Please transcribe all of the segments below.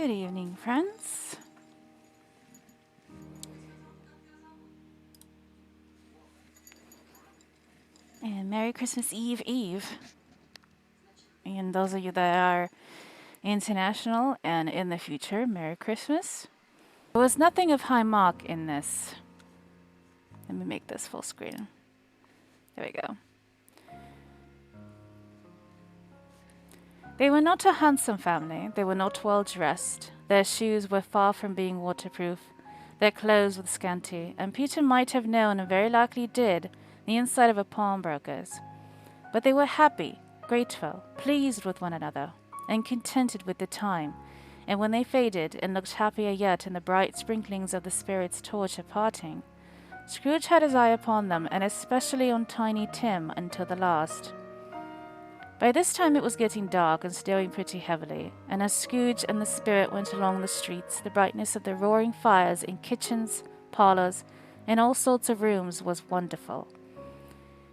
Good evening, friends. And Merry Christmas Eve. And those of you that are international and in the future, Merry Christmas. There was nothing of high mark in this. Let me make this full screen. There we go. They were not a handsome family. They were not well dressed. Their shoes were far from being waterproof. Their clothes were scanty, and Peter might have known, and very likely did, the inside of a pawnbroker's. But they were happy, grateful, pleased with one another, and contented with the time. And when they faded, and looked happier yet in the bright sprinklings of the Spirit's torch at parting, Scrooge had his eye upon them, and especially on Tiny Tim, until the last. By this time it was getting dark and snowing pretty heavily, and as Scrooge and the Spirit went along the streets, the brightness of the roaring fires in kitchens, parlors, and all sorts of rooms was wonderful.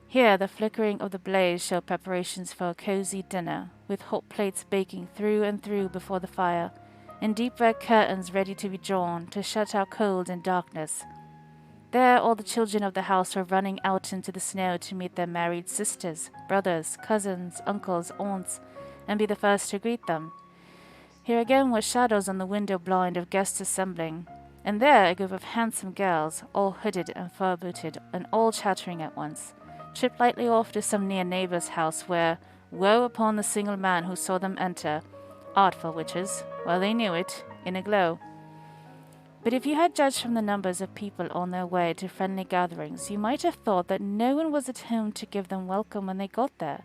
Here the flickering of the blaze showed preparations for a cozy dinner, with hot plates baking through and through before the fire, and deep red curtains ready to be drawn to shut out cold and darkness. There all the children of the house were running out into the snow to meet their married sisters, brothers, cousins, uncles, aunts, and be the first to greet them. Here again were shadows on the window blind of guests assembling, and there a group of handsome girls, all hooded and fur-booted, and all chattering at once, tripped lightly off to some near neighbour's house where, woe upon the single man who saw them enter, artful witches, well they knew it, in a glow. But if you had judged from the numbers of people on their way to friendly gatherings, you might have thought that no one was at home to give them welcome when they got there,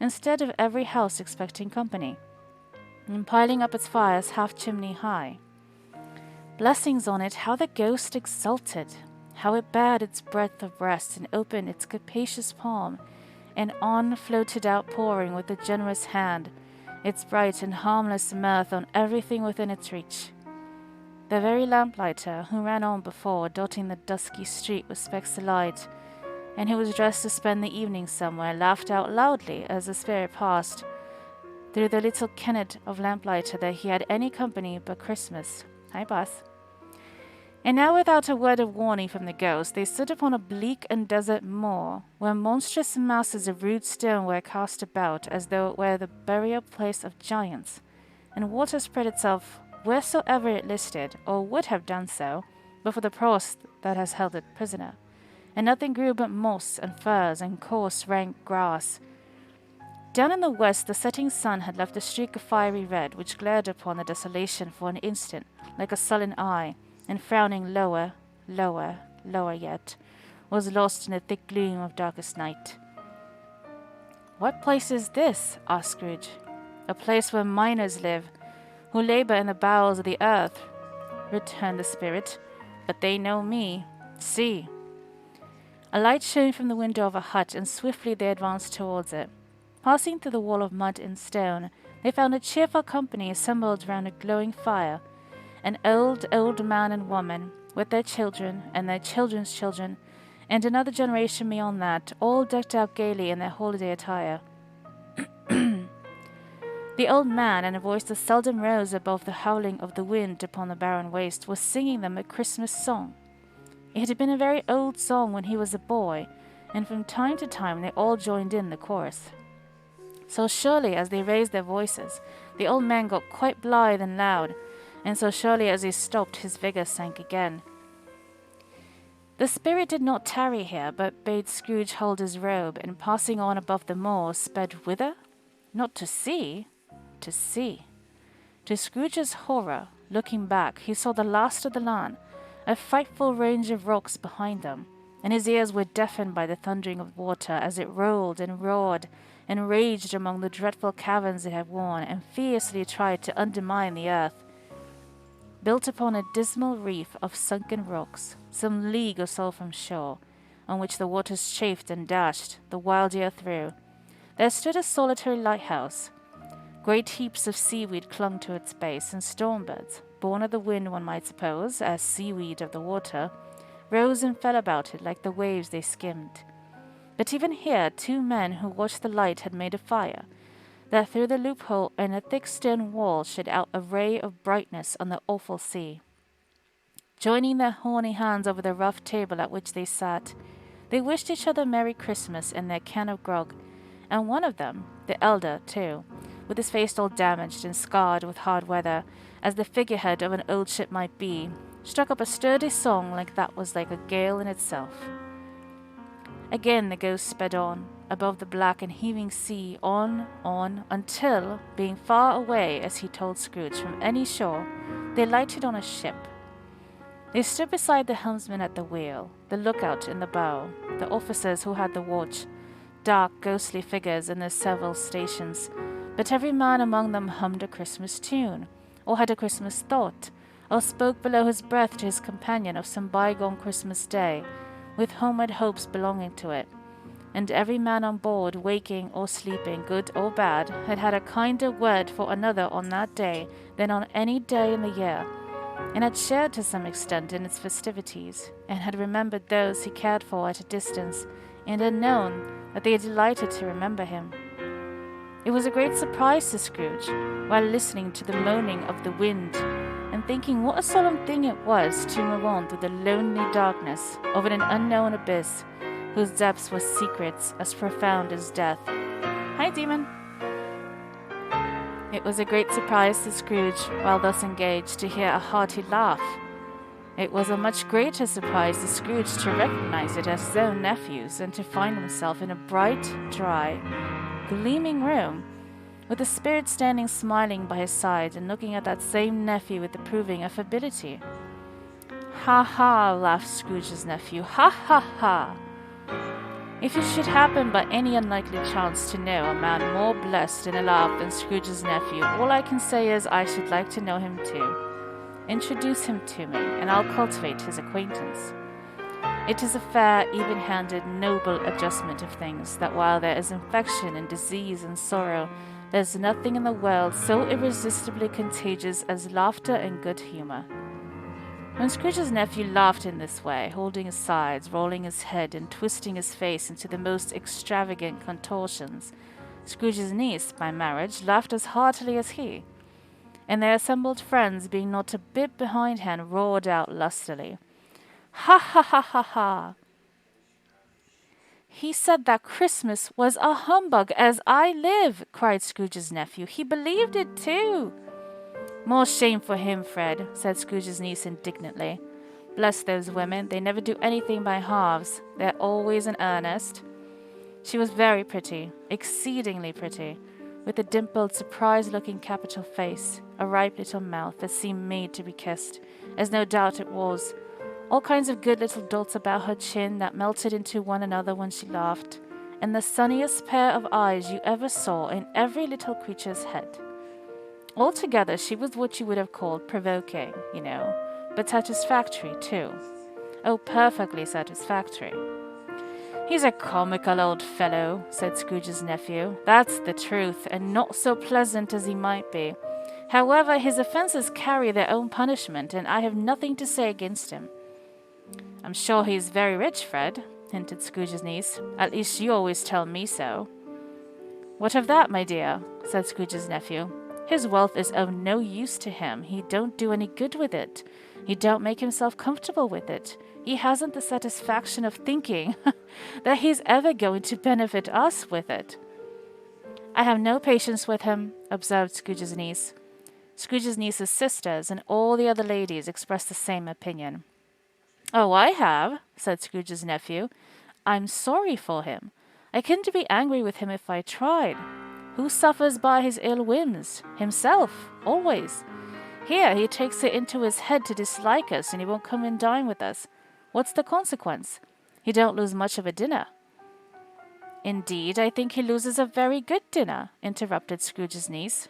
instead of every house expecting company, and piling up its fires half chimney high. Blessings on it, how the ghost exulted! How it bared its breadth of breast, and opened its capacious palm, and on floated outpouring with a generous hand, its bright and harmless mirth on everything within its reach. The very lamplighter, who ran on before, dotting the dusky street with specks of light, and who was dressed to spend the evening somewhere, laughed out loudly as the Spirit passed through the little kennet of lamplighter that he had any company but Christmas. Hi, boss. And now, without a word of warning from the ghost, they stood upon a bleak and desert moor, where monstrous masses of rude stone were cast about, as though it were the burial place of giants, and water spread itself wheresoever it listed, or would have done so, but for the frost that has held it prisoner. And nothing grew but moss and furze and coarse rank grass. Down in the west the setting sun had left a streak of fiery red, which glared upon the desolation for an instant, like a sullen eye, and frowning lower, yet, was lost in the thick gloom of darkest night. "What place is this?" asked Scrooge. "A place where miners live, who labor in the bowels of the earth," returned the Spirit. "But they know me. See." A light shone from the window of a hut, and swiftly they advanced towards it. Passing through the wall of mud and stone, they found a cheerful company assembled round a glowing fire, an old man and woman, with their children and their children's children, and another generation beyond that, all decked out gaily in their holiday attire. The old man, in a voice that seldom rose above the howling of the wind upon the barren waste, was singing them a Christmas song. It had been a very old song when he was a boy, and from time to time they all joined in the chorus. So surely as they raised their voices, the old man got quite blithe and loud, and so surely as he stopped, his vigour sank again. The Spirit did not tarry here, but bade Scrooge hold his robe, and passing on above the moor, sped whither? Not to see, to see. To Scrooge's horror, looking back, he saw the last of the land, a frightful range of rocks behind them, and his ears were deafened by the thundering of water as it rolled and roared and raged among the dreadful caverns it had worn, and fiercely tried to undermine the earth, built upon a dismal reef of sunken rocks, some league or so from shore, on which the waters chafed and dashed the wild air through. There stood a solitary lighthouse. Great heaps of seaweed clung to its base, and stormbirds, born of the wind one might suppose, as seaweed of the water, rose and fell about it like the waves they skimmed. But even here 2 men who watched the light had made a fire. that through the loophole in a thick stone wall shed out a ray of brightness on the awful sea. Joining their horny hands over the rough table at which they sat, they wished each other Merry Christmas in their can of grog, and one of them, the elder, too, with his face all damaged and scarred with hard weather, as the figurehead of an old ship might be, struck up a sturdy song like that was like a gale in itself. Again the ghost sped on, above the black and heaving sea, on, until, being far away, as he told Scrooge, from any shore, they lighted on a ship. They stood beside the helmsman at the wheel, the lookout in the bow, the officers who had the watch, dark, ghostly figures in their several stations, but every man among them hummed a Christmas tune, or had a Christmas thought, or spoke below his breath to his companion of some bygone Christmas day, with homeward hopes belonging to it. And every man on board, waking or sleeping, good or bad, had had a kinder word for another on that day than on any day in the year, and had shared to some extent in its festivities, and had remembered those he cared for at a distance, and had known that they delighted to remember him. It was a great surprise to Scrooge, while listening to the moaning of the wind, and thinking what a solemn thing it was to move on through the lonely darkness over an unknown abyss, whose depths were secrets as profound as death. Hi, Demon! It was a great surprise to Scrooge, while thus engaged, to hear a hearty laugh. It was a much greater surprise to Scrooge to recognize it as his own nephew's, and to find himself in a bright, dry, gleaming room, with the Spirit standing smiling by his side and looking at that same nephew with approving affability. "Ha ha!" laughed Scrooge's nephew. "Ha ha ha! If you should happen by any unlikely chance to know a man more blessed in a laugh than Scrooge's nephew, all I can say is I should like to know him too. Introduce him to me, and I'll cultivate his acquaintance. It is a fair, even-handed, noble adjustment of things, that while there is infection and disease and sorrow, there's nothing in the world so irresistibly contagious as laughter and good humor." When Scrooge's nephew laughed in this way, holding his sides, rolling his head, and twisting his face into the most extravagant contortions, Scrooge's niece, by marriage, laughed as heartily as he, and their assembled friends, being not a bit behindhand, roared out lustily. "Ha ha ha ha ha! He said that Christmas was a humbug, as I live!" cried Scrooge's nephew. "He believed it too." "More shame for him, Fred," said Scrooge's niece indignantly. "Bless those women, they never do anything by halves. They're always in earnest." She was very pretty, exceedingly pretty, with a dimpled, surprised-looking capital face, a ripe little mouth that seemed made to be kissed, as no doubt it was, all kinds of good little dots about her chin that melted into one another when she laughed, and the sunniest pair of eyes you ever saw in every little creature's head. Altogether, she was what you would have called provoking, but satisfactory, too. Oh, perfectly satisfactory. "He's a comical old fellow," said Scrooge's nephew. "That's the truth, and not so pleasant as he might be. However, his offences carry their own punishment, and I have nothing to say against him." "I'm sure he's very rich, Fred," hinted Scrooge's niece. "At least you always tell me so." "What of that, my dear?" said Scrooge's nephew. "His wealth is of no use to him. He don't do any good with it. He don't make himself comfortable with it. He hasn't the satisfaction of thinking that he's ever going to benefit us with it." "I have no patience with him," observed Scrooge's niece. Scrooge's niece's sisters and all the other ladies expressed the same opinion. "Oh, I have," said Scrooge's nephew. "I'm sorry for him. I couldn't be angry with him if I tried. Who suffers by his ill whims? Himself, always. Here, he takes it into his head to dislike us, and he won't come and dine with us. What's the consequence? He don't lose much of a dinner." "Indeed, I think he loses a very good dinner," interrupted Scrooge's niece.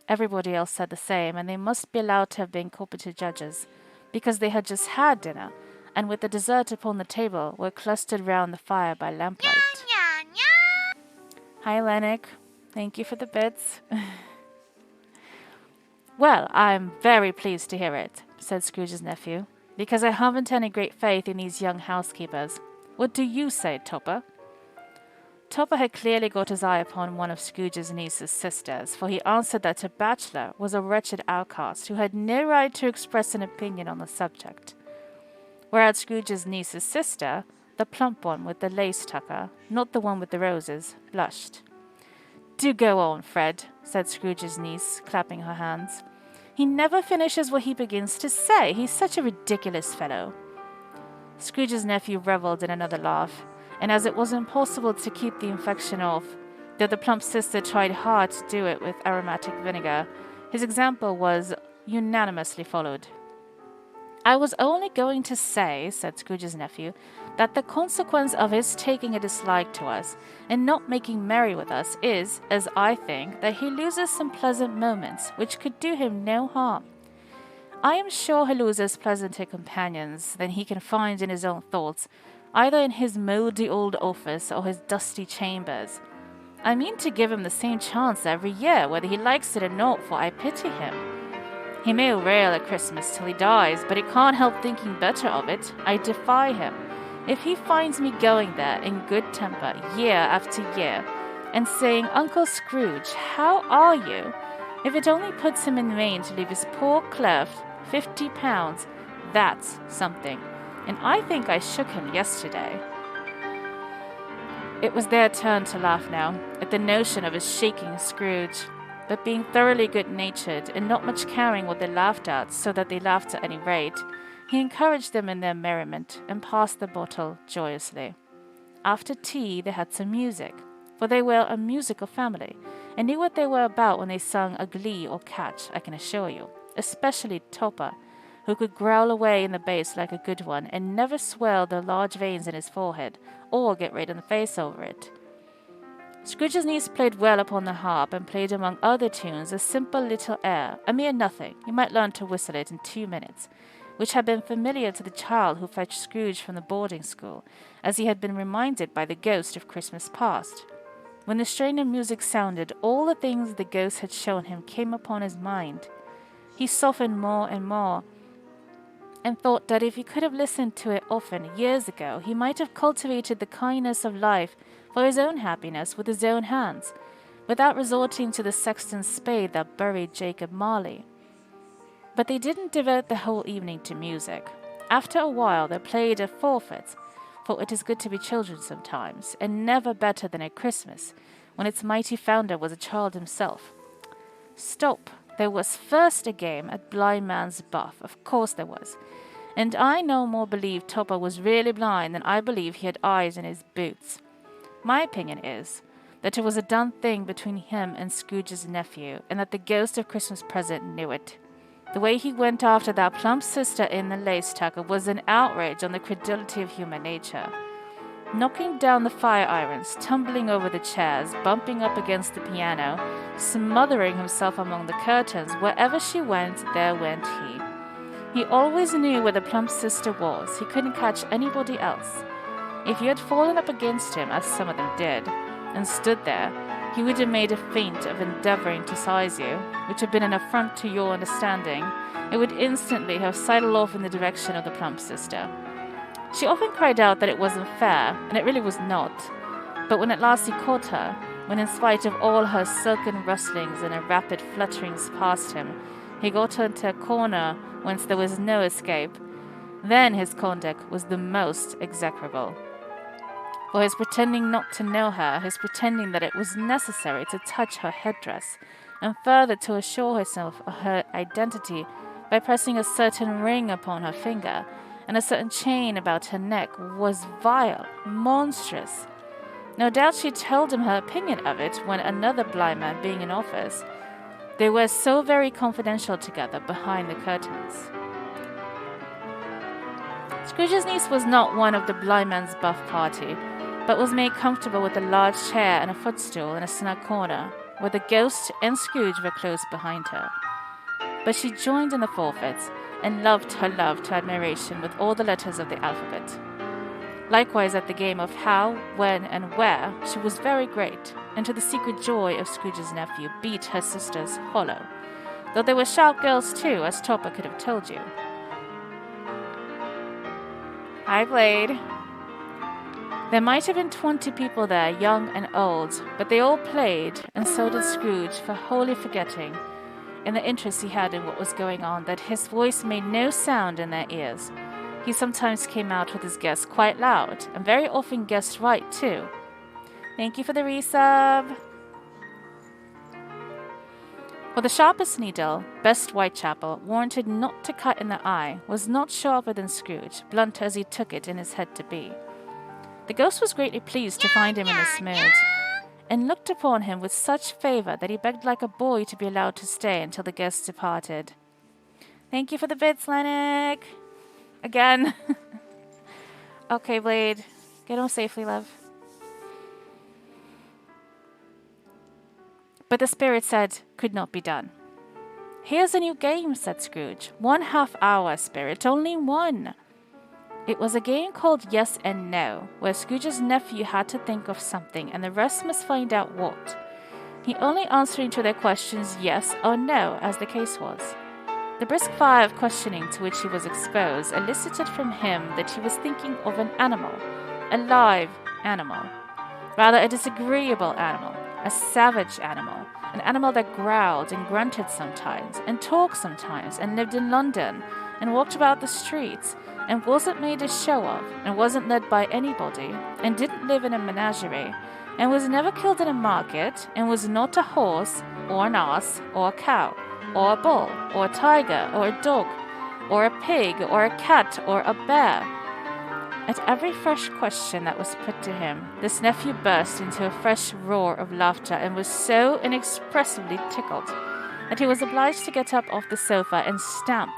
Everybody else said the same, and they must be allowed to have been competent judges, because they had just had dinner, and with the dessert upon the table, were clustered round the fire by lamplight. "Hi, Lennox. Thank you for the bits." "Well, I'm very pleased to hear it," said Scrooge's nephew, "because I haven't any great faith in these young housekeepers. What do you say, Topper?" Topper had clearly got his eye upon one of Scrooge's niece's sisters, for he answered that a bachelor was a wretched outcast who had no right to express an opinion on the subject. Whereas Scrooge's niece's sister, the plump one with the lace tucker, not the one with the roses, blushed. "Do go on, Fred," said Scrooge's niece, clapping her hands. "He never finishes what he begins to say. He's such a ridiculous fellow." Scrooge's nephew revelled in another laugh, and as it was impossible to keep the infection off, though the plump sister tried hard to do it with aromatic vinegar, his example was unanimously followed. "I was only going to say," said Scrooge's nephew, "that the consequence of his taking a dislike to us and not making merry with us is, as I think, that he loses some pleasant moments which could do him no harm. I am sure he loses pleasanter companions than he can find in his own thoughts, either in his mouldy old office or his dusty chambers. I mean to give him the same chance every year, whether he likes it or not, for I pity him. He may rail at Christmas till he dies, but he can't help thinking better of it. I defy him. If he finds me going there in good temper year after year, and saying, 'Uncle Scrooge, how are you?' if it only puts him in vain to leave his poor cleft £50, that's something. And I think I shook him yesterday." It was their turn to laugh now, at the notion of his shaking Scrooge. But being thoroughly good-natured, and not much caring what they laughed at, so that they laughed at any rate, he encouraged them in their merriment, and passed the bottle joyously. After tea they had some music, for they were a musical family, and knew what they were about when they sung a glee or catch, I can assure you, especially Topper, who could growl away in the bass like a good one, and never swell the large veins in his forehead, or get red in the face over it. Scrooge's niece played well upon the harp, and played among other tunes a simple little air, a mere nothing, you might learn to whistle it in 2 minutes, which had been familiar to the child who fetched Scrooge from the boarding school, as he had been reminded by the ghost of Christmas past. When the strain of music sounded, all the things the ghost had shown him came upon his mind. He softened more and more, and thought that if he could have listened to it often years ago, he might have cultivated the kindness of life for his own happiness with his own hands, without resorting to the sexton's spade that buried Jacob Marley. But they didn't devote the whole evening to music. After a while they played at forfeit, for it is good to be children sometimes, and never better than at Christmas, when its mighty founder was a child himself. Stop! There was first a game at Blind Man's Buff, of course there was, and I no more believe Topper was really blind than I believe he had eyes in his boots. My opinion is that it was a done thing between him and Scrooge's nephew, and that the ghost of Christmas present knew it. The way he went after that plump sister in the lace tucker was an outrage on the credulity of human nature. Knocking down the fire irons, tumbling over the chairs, bumping up against the piano, smothering himself among the curtains, wherever she went, there went he. He always knew where the plump sister was. He couldn't catch anybody else. If you had fallen up against him, as some of them did, and stood there, he would have made a feint of endeavouring to size you, which had been an affront to your understanding. It would instantly have sidled off in the direction of the plump sister. She often cried out that it wasn't fair, and it really was not. But when at last he caught her, when in spite of all her silken rustlings and her rapid flutterings past him, he got her into a corner whence there was no escape, then his conduct was the most execrable. For his pretending not to know her, his pretending that it was necessary to touch her headdress, and further to assure herself of her identity by pressing a certain ring upon her finger, and a certain chain about her neck, was vile, monstrous. No doubt she told him her opinion of it when another blind man being in office. They were so very confidential together behind the curtains. Scrooge's niece was not one of the blind man's buff party, but was made comfortable with a large chair and a footstool in a snug corner, where the ghost and Scrooge were close behind her. But she joined in the forfeits, and loved her love to admiration with all the letters of the alphabet. Likewise at the game of how, when, and where, she was very great, and to the secret joy of Scrooge's nephew beat her sisters hollow, though they were sharp girls too, as Topper could have told you. I played. There might have been 20 people there, young and old, but they all played, and so did Scrooge, for wholly forgetting, in the interest he had in what was going on, that his voice made no sound in their ears. He sometimes came out with his guests quite loud, and very often guessed right, too. Thank you for the resub. For the sharpest needle, best Whitechapel, warranted not to cut in the eye, was not sharper than Scrooge, blunt as he took it in his head to be. The ghost was greatly pleased to find him in this mood, and looked upon him with such favour that he begged like a boy to be allowed to stay until the guests departed. Thank you for the bits, Lennox. Again. Okay, Blade. Get home safely, love. But the spirit said, could not be done. Here's a new game, said Scrooge. 1/2 hour, spirit, only one. It was a game called Yes and No, where Scrooge's nephew had to think of something, and the rest must find out what. He only answering to their questions yes or no, as the case was. The brisk fire of questioning to which he was exposed elicited from him that he was thinking of an animal, a live animal, rather a disagreeable animal, a savage animal, an animal that growled and grunted sometimes, and talked sometimes, and lived in London, and walked about the streets, and wasn't made a show of, and wasn't led by anybody, and didn't live in a menagerie, and was never killed in a market, and was not a horse, or an ass, or a cow, or a bull, or a tiger, or a dog, or a pig, or a cat, or a bear. At every fresh question that was put to him, this nephew burst into a fresh roar of laughter, and was so inexpressibly tickled that he was obliged to get up off the sofa and stamp.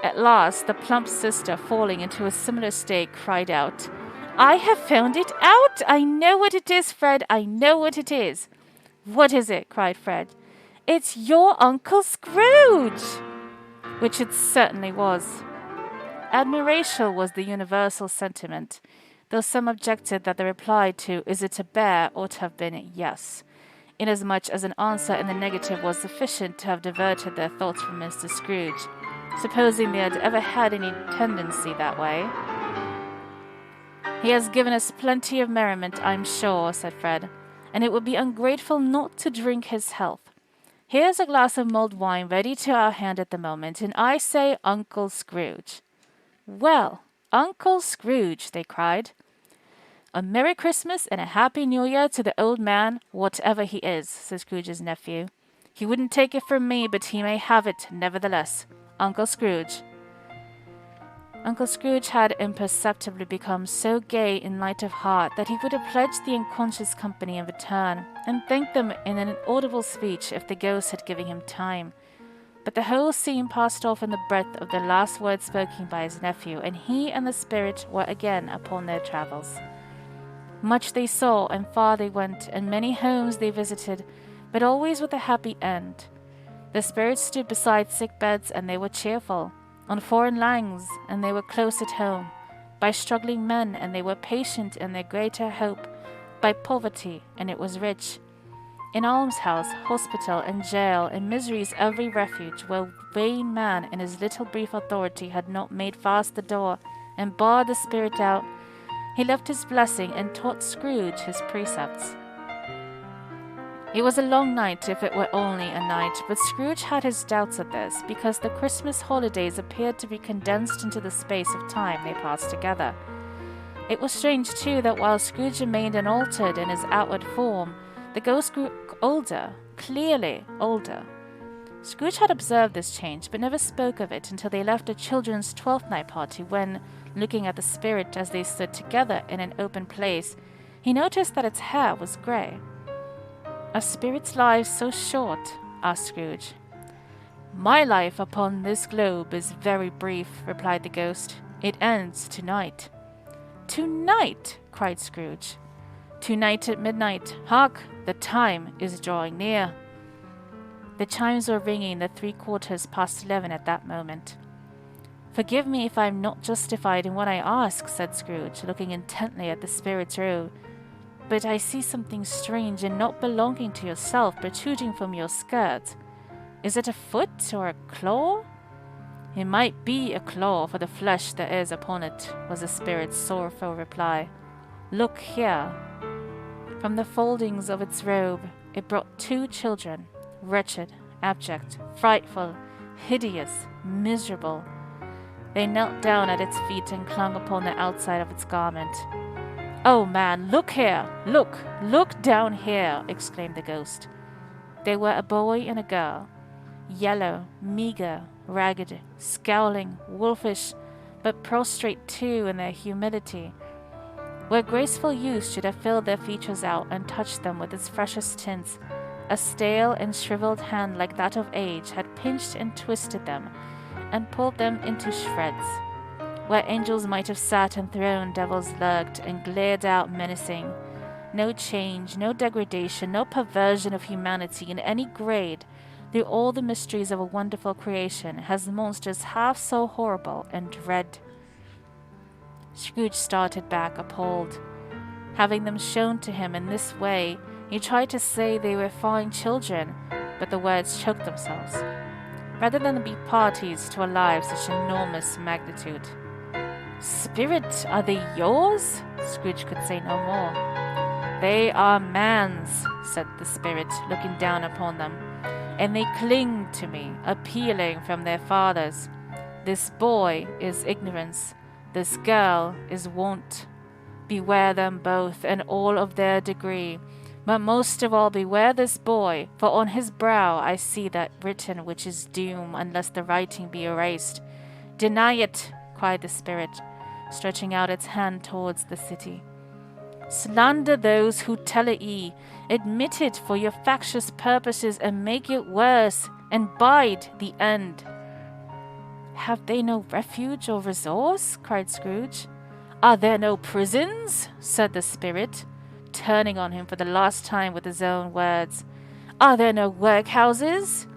At last, the plump sister, falling into a similar state, cried out, I have found it out! I know what it is, Fred! I know what it is! What is it? Cried Fred. It's your Uncle Scrooge! Which it certainly was. Admiration was the universal sentiment, though some objected that the reply to is it a bear ought to have been yes, inasmuch as an answer in the negative was sufficient to have diverted their thoughts from Mr. Scrooge, supposing they had ever had any tendency that way. He has given us plenty of merriment, I'm sure, said Fred, and it would be ungrateful not to drink his health. Here's a glass of mulled wine ready to our hand at the moment, and I say Uncle Scrooge. Well, Uncle Scrooge, they cried. A Merry Christmas and a Happy New Year to the old man, whatever he is, said Scrooge's nephew. He wouldn't take it from me, but he may have it, nevertheless. Uncle Scrooge. Uncle Scrooge had imperceptibly become so gay in light of heart that he would have pledged the unconscious company in return, and thanked them in an inaudible speech if the ghost had given him time. But the whole scene passed off in the breath of the last words spoken by his nephew, and he and the spirit were again upon their travels. Much they saw, and far they went, and many homes they visited, but always with a happy end. The spirits stood beside sick beds, and they were cheerful. On foreign lands, and they were close at home. By struggling men, and they were patient in their greater hope. By poverty, and it was rich. In almshouse, hospital, and jail, and misery's every refuge, where vain man in his little brief authority had not made fast the door, and barred the spirit out, he left his blessing and taught Scrooge his precepts. It was a long night, if it were only a night, but Scrooge had his doubts of this, because the Christmas holidays appeared to be condensed into the space of time they passed together. It was strange, too, that while Scrooge remained unaltered in his outward form, the ghost grew older, clearly older. Scrooge had observed this change, but never spoke of it until they left a children's Twelfth Night party, when, looking at the spirit as they stood together in an open place, he noticed that its hair was grey. Are spirits' lives so short? Asked Scrooge. My life upon this globe is very brief, replied the ghost. It ends tonight. Tonight? Cried Scrooge. Tonight at midnight. Hark! The time is drawing near. The chimes were ringing the 11:15 at that moment. Forgive me if I am not justified in what I ask, said Scrooge, looking intently at the spirit's robe. But I see something strange and not belonging to yourself protruding from your skirt. Is it a foot or a claw? It might be a claw for the flesh there is upon it, was the spirit's sorrowful reply. Look here." From the foldings of its robe, it brought 2 children, wretched, abject, frightful, hideous, miserable. They knelt down at its feet and clung upon the outside of its garment. "Oh, man, look here! Look down here!" exclaimed the ghost. They were a boy and a girl, yellow, meager, ragged, scowling, wolfish, but prostrate too in their humility. Where graceful youth should have filled their features out and touched them with its freshest tints, a stale and shriveled hand like that of age had pinched and twisted them and pulled them into shreds. Where angels might have sat enthroned, devils lurked and glared out menacing. No change, no degradation, no perversion of humanity in any grade. Through all the mysteries of a wonderful creation has monsters half so horrible and dread. Scrooge started back, appalled. Having them shown to him in this way, he tried to say they were fine children, but the words choked themselves. Rather than be parties to a lie of such enormous magnitude. "Spirit, are they yours?" Scrooge could say no more. "They are man's," said the spirit, looking down upon them, "and they cling to me, appealing from their fathers. This boy is ignorance. This girl is want. Beware them both, and all of their degree. But most of all beware this boy, for on his brow I see that written which is doom, unless the writing be erased. Deny it," cried the spirit, stretching out its hand towards the city. "Slander those who tell it ye. Admit it for your factious purposes, and make it worse, and bide the end." "Have they no refuge or resource?" cried Scrooge. "Are there no prisons?" said the spirit, turning on him for the last time with his own words. "Are there no workhouses?"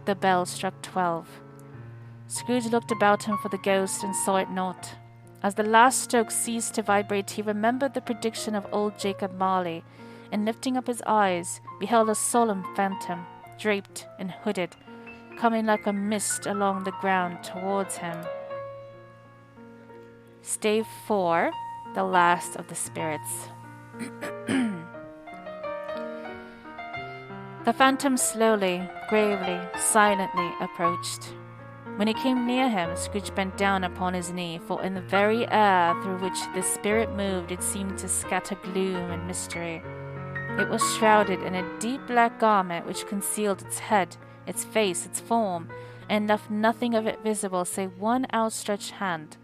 The bell struck 12. Scrooge looked about him for the ghost and saw it not. As the last stroke ceased to vibrate, he remembered the prediction of old Jacob Marley, and lifting up his eyes, beheld a solemn phantom, draped and hooded, coming like a mist along the ground towards him. Stave 4, the last of the spirits. The phantom slowly, gravely, silently approached. When he came near him, Scrooge bent down upon his knee, for in the very air through which the spirit moved it seemed to scatter gloom and mystery. It was shrouded in a deep black garment which concealed its head, its face, its form, and left nothing of it visible save one outstretched hand.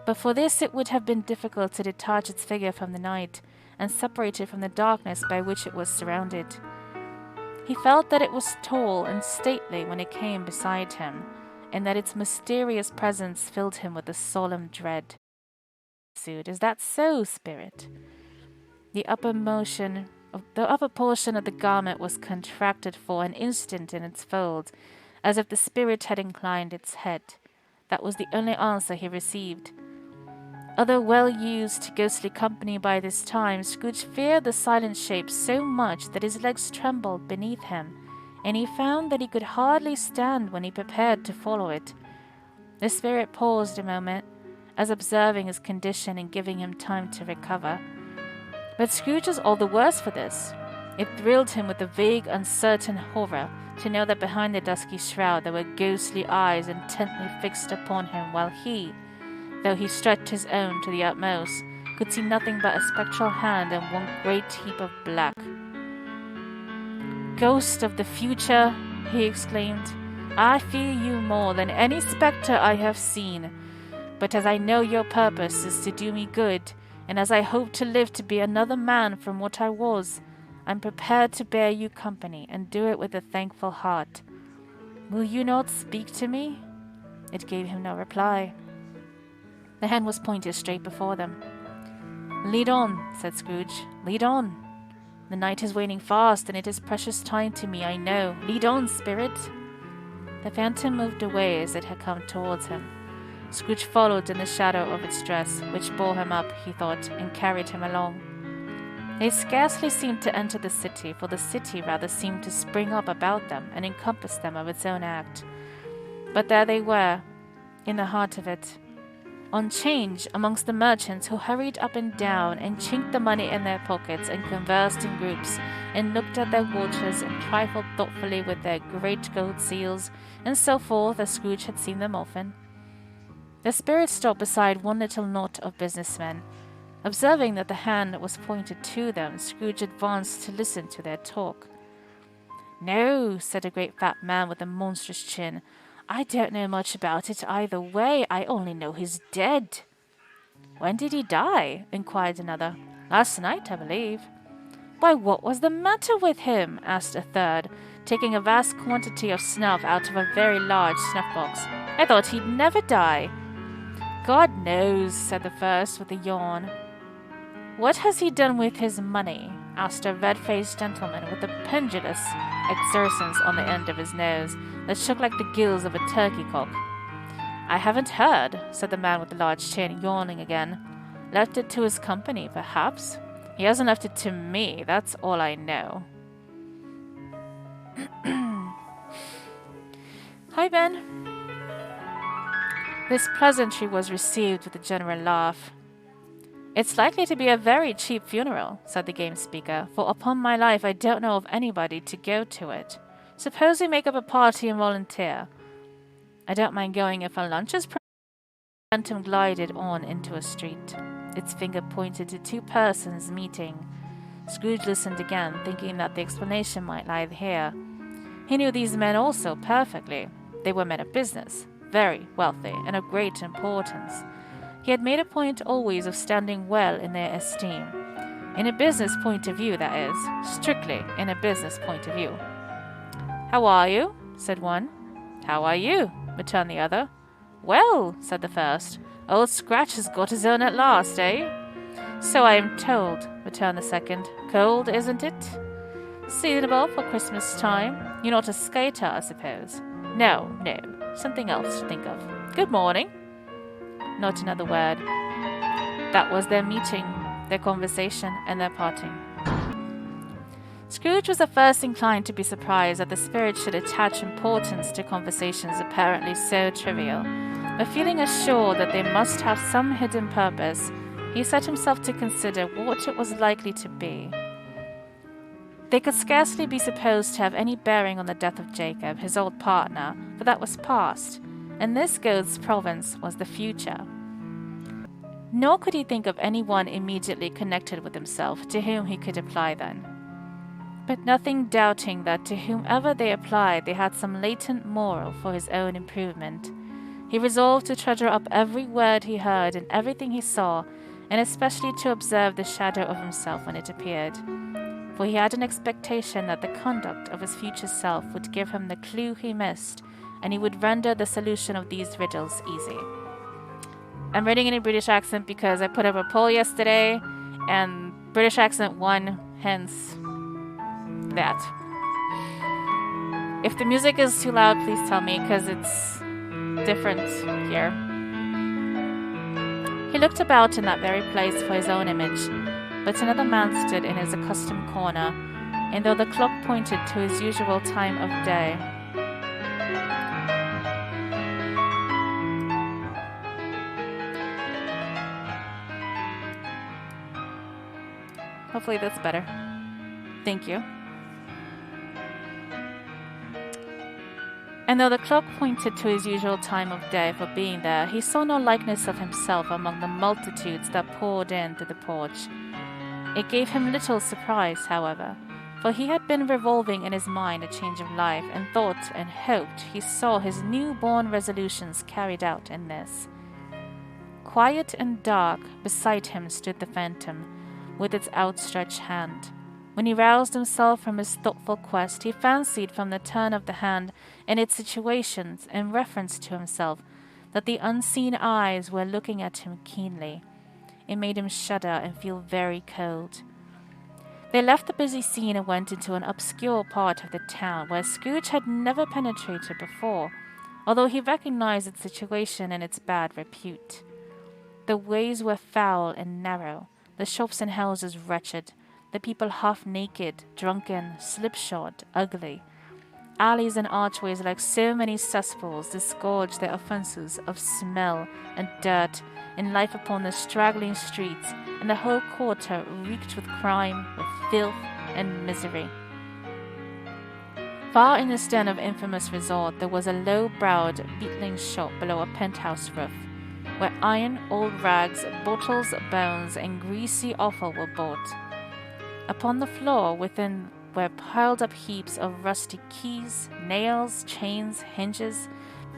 But for this it would have been difficult to detach its figure from the night, and separate it from the darkness by which it was surrounded. He felt that it was tall and stately when it came beside him, and that its mysterious presence filled him with a solemn dread. "Is that so, spirit?" The upper portion of the garment was contracted for an instant in its folds, as if the spirit had inclined its head. That was the only answer he received. Although well used to ghostly company by this time, Scrooge feared the silent shape so much that his legs trembled beneath him, and he found that he could hardly stand when he prepared to follow it. The spirit paused a moment, as observing his condition and giving him time to recover. But Scrooge was all the worse for this. It thrilled him with a vague, uncertain horror to know that behind the dusky shroud there were ghostly eyes intently fixed upon him, while he, though he stretched his own to the utmost, could see nothing but a spectral hand and one great heap of black. "Ghost of the future," he exclaimed, "I fear you more than any spectre I have seen. But as I know your purpose is to do me good, and as I hope to live to be another man from what I was, I'm prepared to bear you company, and do it with a thankful heart. Will you not speak to me?" It gave him no reply. The hand was pointed straight before them. "Lead on," said Scrooge. "Lead on. The night is waning fast, and it is precious time to me, I know. Lead on, spirit." The phantom moved away as it had come towards him. Scrooge followed in the shadow of its dress, which bore him up, he thought, and carried him along. They scarcely seemed to enter the city, for the city rather seemed to spring up about them and encompass them of its own act. But there they were, in the heart of it. on change amongst the merchants who hurried up and down and chinked the money in their pockets and conversed in groups and looked at their watches and trifled thoughtfully with their great gold seals and so forth as Scrooge had seen them often. The spirit stopped beside one little knot of businessmen. Observing that the hand was pointed to them, Scrooge advanced to listen to their talk. "No," said a great fat man with a monstrous chin. "I don't know much about it either way. I only know he's dead." "When did he die?" inquired another. "Last night, I believe." "Why, what was the matter with him?" asked a third, taking a vast quantity of snuff out of a very large snuff-box. "I thought he'd never die." "God knows," said the first with a yawn. "What has he done with his money?" asked a red-faced gentleman with a pendulous excrescence on the end of his nose that shook like the gills of a turkey-cock. "I haven't heard," said the man with the large chin, yawning again. "Left it to his company, perhaps. He hasn't left it to me, that's all I know." "Hi, Ben." This pleasantry was received with a general laugh. "It's likely to be a very cheap funeral," said the game speaker, "for upon my life I don't know of anybody to go to it. Suppose we make up a party and volunteer." "I don't mind going if our lunch is The phantom glided on into a street. Its finger pointed to two persons meeting. Scrooge listened again, thinking that the explanation might lie here. He knew these men also perfectly. They were men of business, very wealthy, and of great importance. He had made a point always of standing well in their esteem. In a business point of view, that is. Strictly in a business point of view. "How are you?" said one. "How are you?" returned the other. "Well," said the first, "Old Scratch has got his own at last, eh?" "So I am told," returned the second. "Cold, isn't it?" "Seasonable for Christmas time. You're not a skater, I suppose?" No. Something else to think of. "Good morning." Not another word. That was their meeting, their conversation, and their parting. Scrooge was at first inclined to be surprised that the spirit should attach importance to conversations apparently so trivial, but feeling assured that they must have some hidden purpose, he set himself to consider what it was likely to be. They could scarcely be supposed to have any bearing on the death of Jacob, his old partner, for that was past, and this ghost's province was the future. Nor could he think of any one immediately connected with himself to whom he could apply then. But nothing doubting that to whomever they applied they had some latent moral for his own improvement, he resolved to treasure up every word he heard and everything he saw, and especially to observe the shadow of himself when it appeared. For he had an expectation that the conduct of his future self would give him the clue he missed, and he would render the solution of these riddles easy. I'm reading in a British accent because I put up a poll yesterday, and British accent won, hence that. If the music is too loud, please tell me, because it's different here. He looked about in that very place for his own image, but another man stood in his accustomed corner, and though the clock pointed to his usual time of day, hopefully that's better. Thank you. And though the clock pointed to his usual time of day for being there, he saw no likeness of himself among the multitudes that poured in through the porch. It gave him little surprise, however, for he had been revolving in his mind a change of life, and thought and hoped he saw his new-born resolutions carried out in this. Quiet and dark beside him stood the phantom, with its outstretched hand. When he roused himself from his thoughtful quest, he fancied from the turn of the hand and its situations in reference to himself that the unseen eyes were looking at him keenly. It made him shudder and feel very cold. They left the busy scene and went into an obscure part of the town where Scrooge had never penetrated before, although he recognized its situation and its bad repute. The ways were foul and narrow, the shops and houses wretched, the people half naked, drunken, slipshod, ugly. alleys and archways like so many cesspools disgorged their offences of smell and dirt and life upon the straggling streets, and the whole quarter reeked with crime, with filth and misery. Far in this den of infamous resort there was a low-browed, beetling shop below a penthouse roof, where iron, old rags, bottles, bones, and greasy offal were bought. Upon the floor within were piled up heaps of rusty keys, nails, chains, hinges,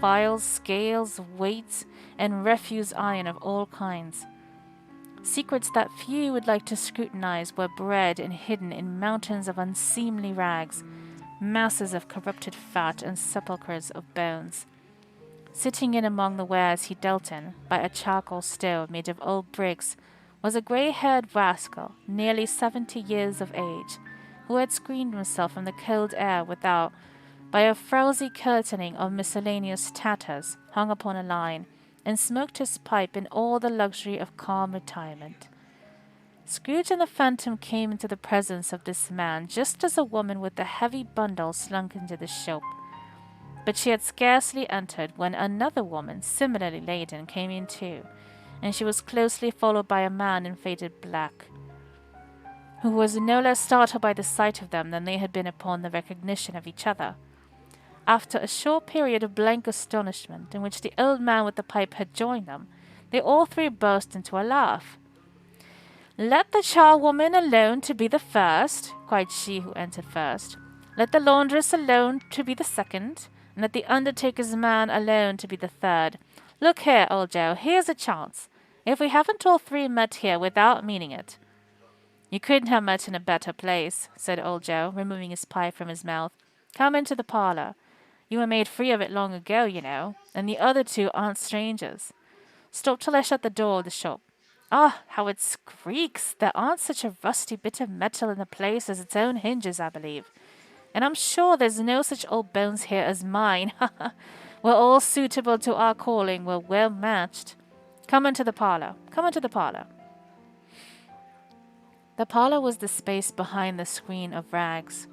files, scales, weights, and refuse iron of all kinds. Secrets that few would like to scrutinize were bred and hidden in mountains of unseemly rags, masses of corrupted fat, and sepulchres of bones. Sitting in among the wares he dealt in, by a charcoal stove made of old bricks, was a grey-haired rascal, nearly 70 years of age, who had screened himself from the cold air without by a frowsy curtaining of miscellaneous tatters hung upon a line, and smoked his pipe in all the luxury of calm retirement. Scrooge and the Phantom came into the presence of this man just as a woman with a heavy bundle slunk into the shop. But she had scarcely entered when another woman, similarly laden, came in too, and she was closely followed by a man in faded black, who was no less startled by the sight of them than they had been upon the recognition of each other. After a short period of blank astonishment, in which the old man with the pipe had joined them, they all three burst into a laugh. "Let the charwoman alone to be the first," cried she who entered first. "Let the laundress alone to be the second, and let the undertaker's man alone to be the third. Look here, old Joe, here's a chance. If we haven't all three met here without meaning it." "You couldn't have met in a better place," said old Joe, removing his pipe from his mouth. "Come into the parlour. You were made free of it long ago, you know, and the other two aren't strangers. Stop till I shut the door of the shop. Ah, how it squeaks! There aren't such a rusty bit of metal in the place as its own hinges, I believe. And I'm sure there's no such old bones here as mine. Ha ha! We're all suitable to our calling. We're well matched. Come into the parlour. Come into the parlour." The parlour was the space behind the screen of rags.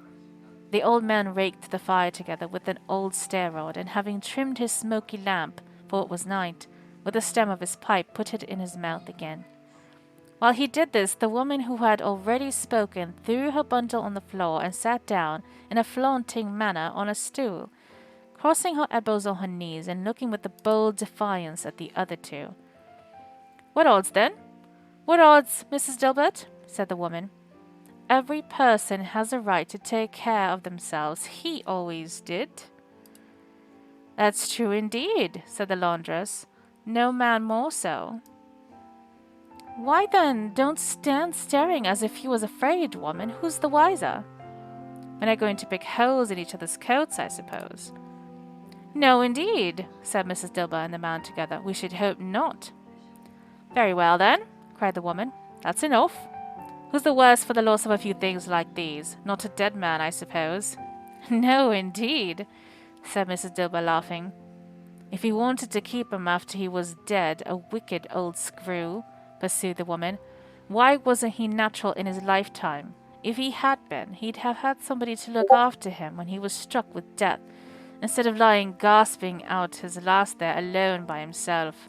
The old man raked the fire together with an old stair-rod, and having trimmed his smoky lamp, for it was night, with the stem of his pipe, put it in his mouth again. While he did this, the woman who had already spoken threw her bundle on the floor and sat down in a flaunting manner on a stool, crossing her elbows on her knees and looking with a bold defiance at the other two. "What odds, then? What odds, Mrs. Dilbert?" said the woman. "Every person has a right to take care of themselves. He always did." "That's true indeed," said the laundress. "No man more so." "Why then, don't stand staring as if you was afraid, woman. Who's the wiser?" "We're not going to pick holes in each other's coats, I suppose." "No, indeed," said Mrs. Dilber and the man together. "We should hope not." "Very well, then," cried the woman. "That's enough. Who's the worse for the loss of a few things like these? Not a dead man, I suppose." "No, indeed," said Mrs. Dilber, laughing. "If he wanted to keep him after he was dead, a wicked old screw," pursued the woman, "why wasn't he natural in his lifetime? If he had been, he'd have had somebody to look after him when he was struck with death, instead of lying gasping out his last there alone by himself."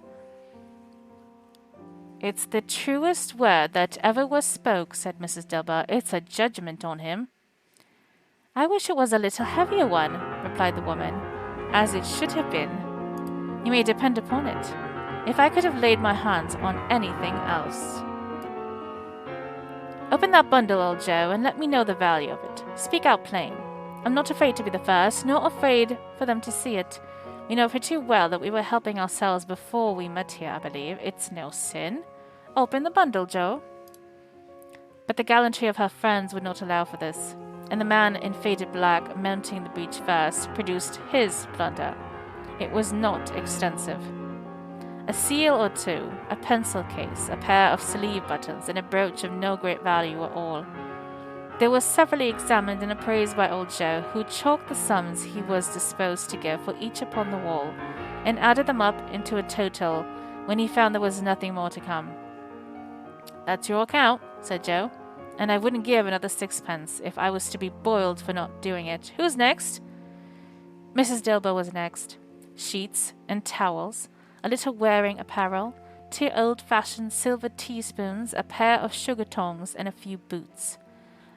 "It's the truest word that ever was spoke," said Mrs. Dilber. "It's a judgment on him." "I wish it was a little heavier one," replied the woman, "as it should have been. You may depend upon it, if I could have laid my hands on anything else. Open that bundle, old Joe, and let me know the value of it. Speak out plain. I'm not afraid to be the first, nor afraid for them to see it. We know pretty well that we were helping ourselves before we met here, I believe. It's no sin. Open the bundle, Joe." But the gallantry of her friends would not allow for this, and the man in faded black, mounting the breach first, produced his plunder. It was not extensive. A seal or two, a pencil case, a pair of sleeve buttons, and a brooch of no great value were all. They were severally examined and appraised by old Joe, who chalked the sums he was disposed to give for each upon the wall, and added them up into a total when he found there was nothing more to come. "That's your account," said Joe, "and I wouldn't give another 6 pence if I was to be boiled for not doing it. Who's next?" Mrs. Dilber was next. Sheets and towels, a little wearing apparel, 2 old-fashioned silver teaspoons, a pair of sugar tongs, and a few boots.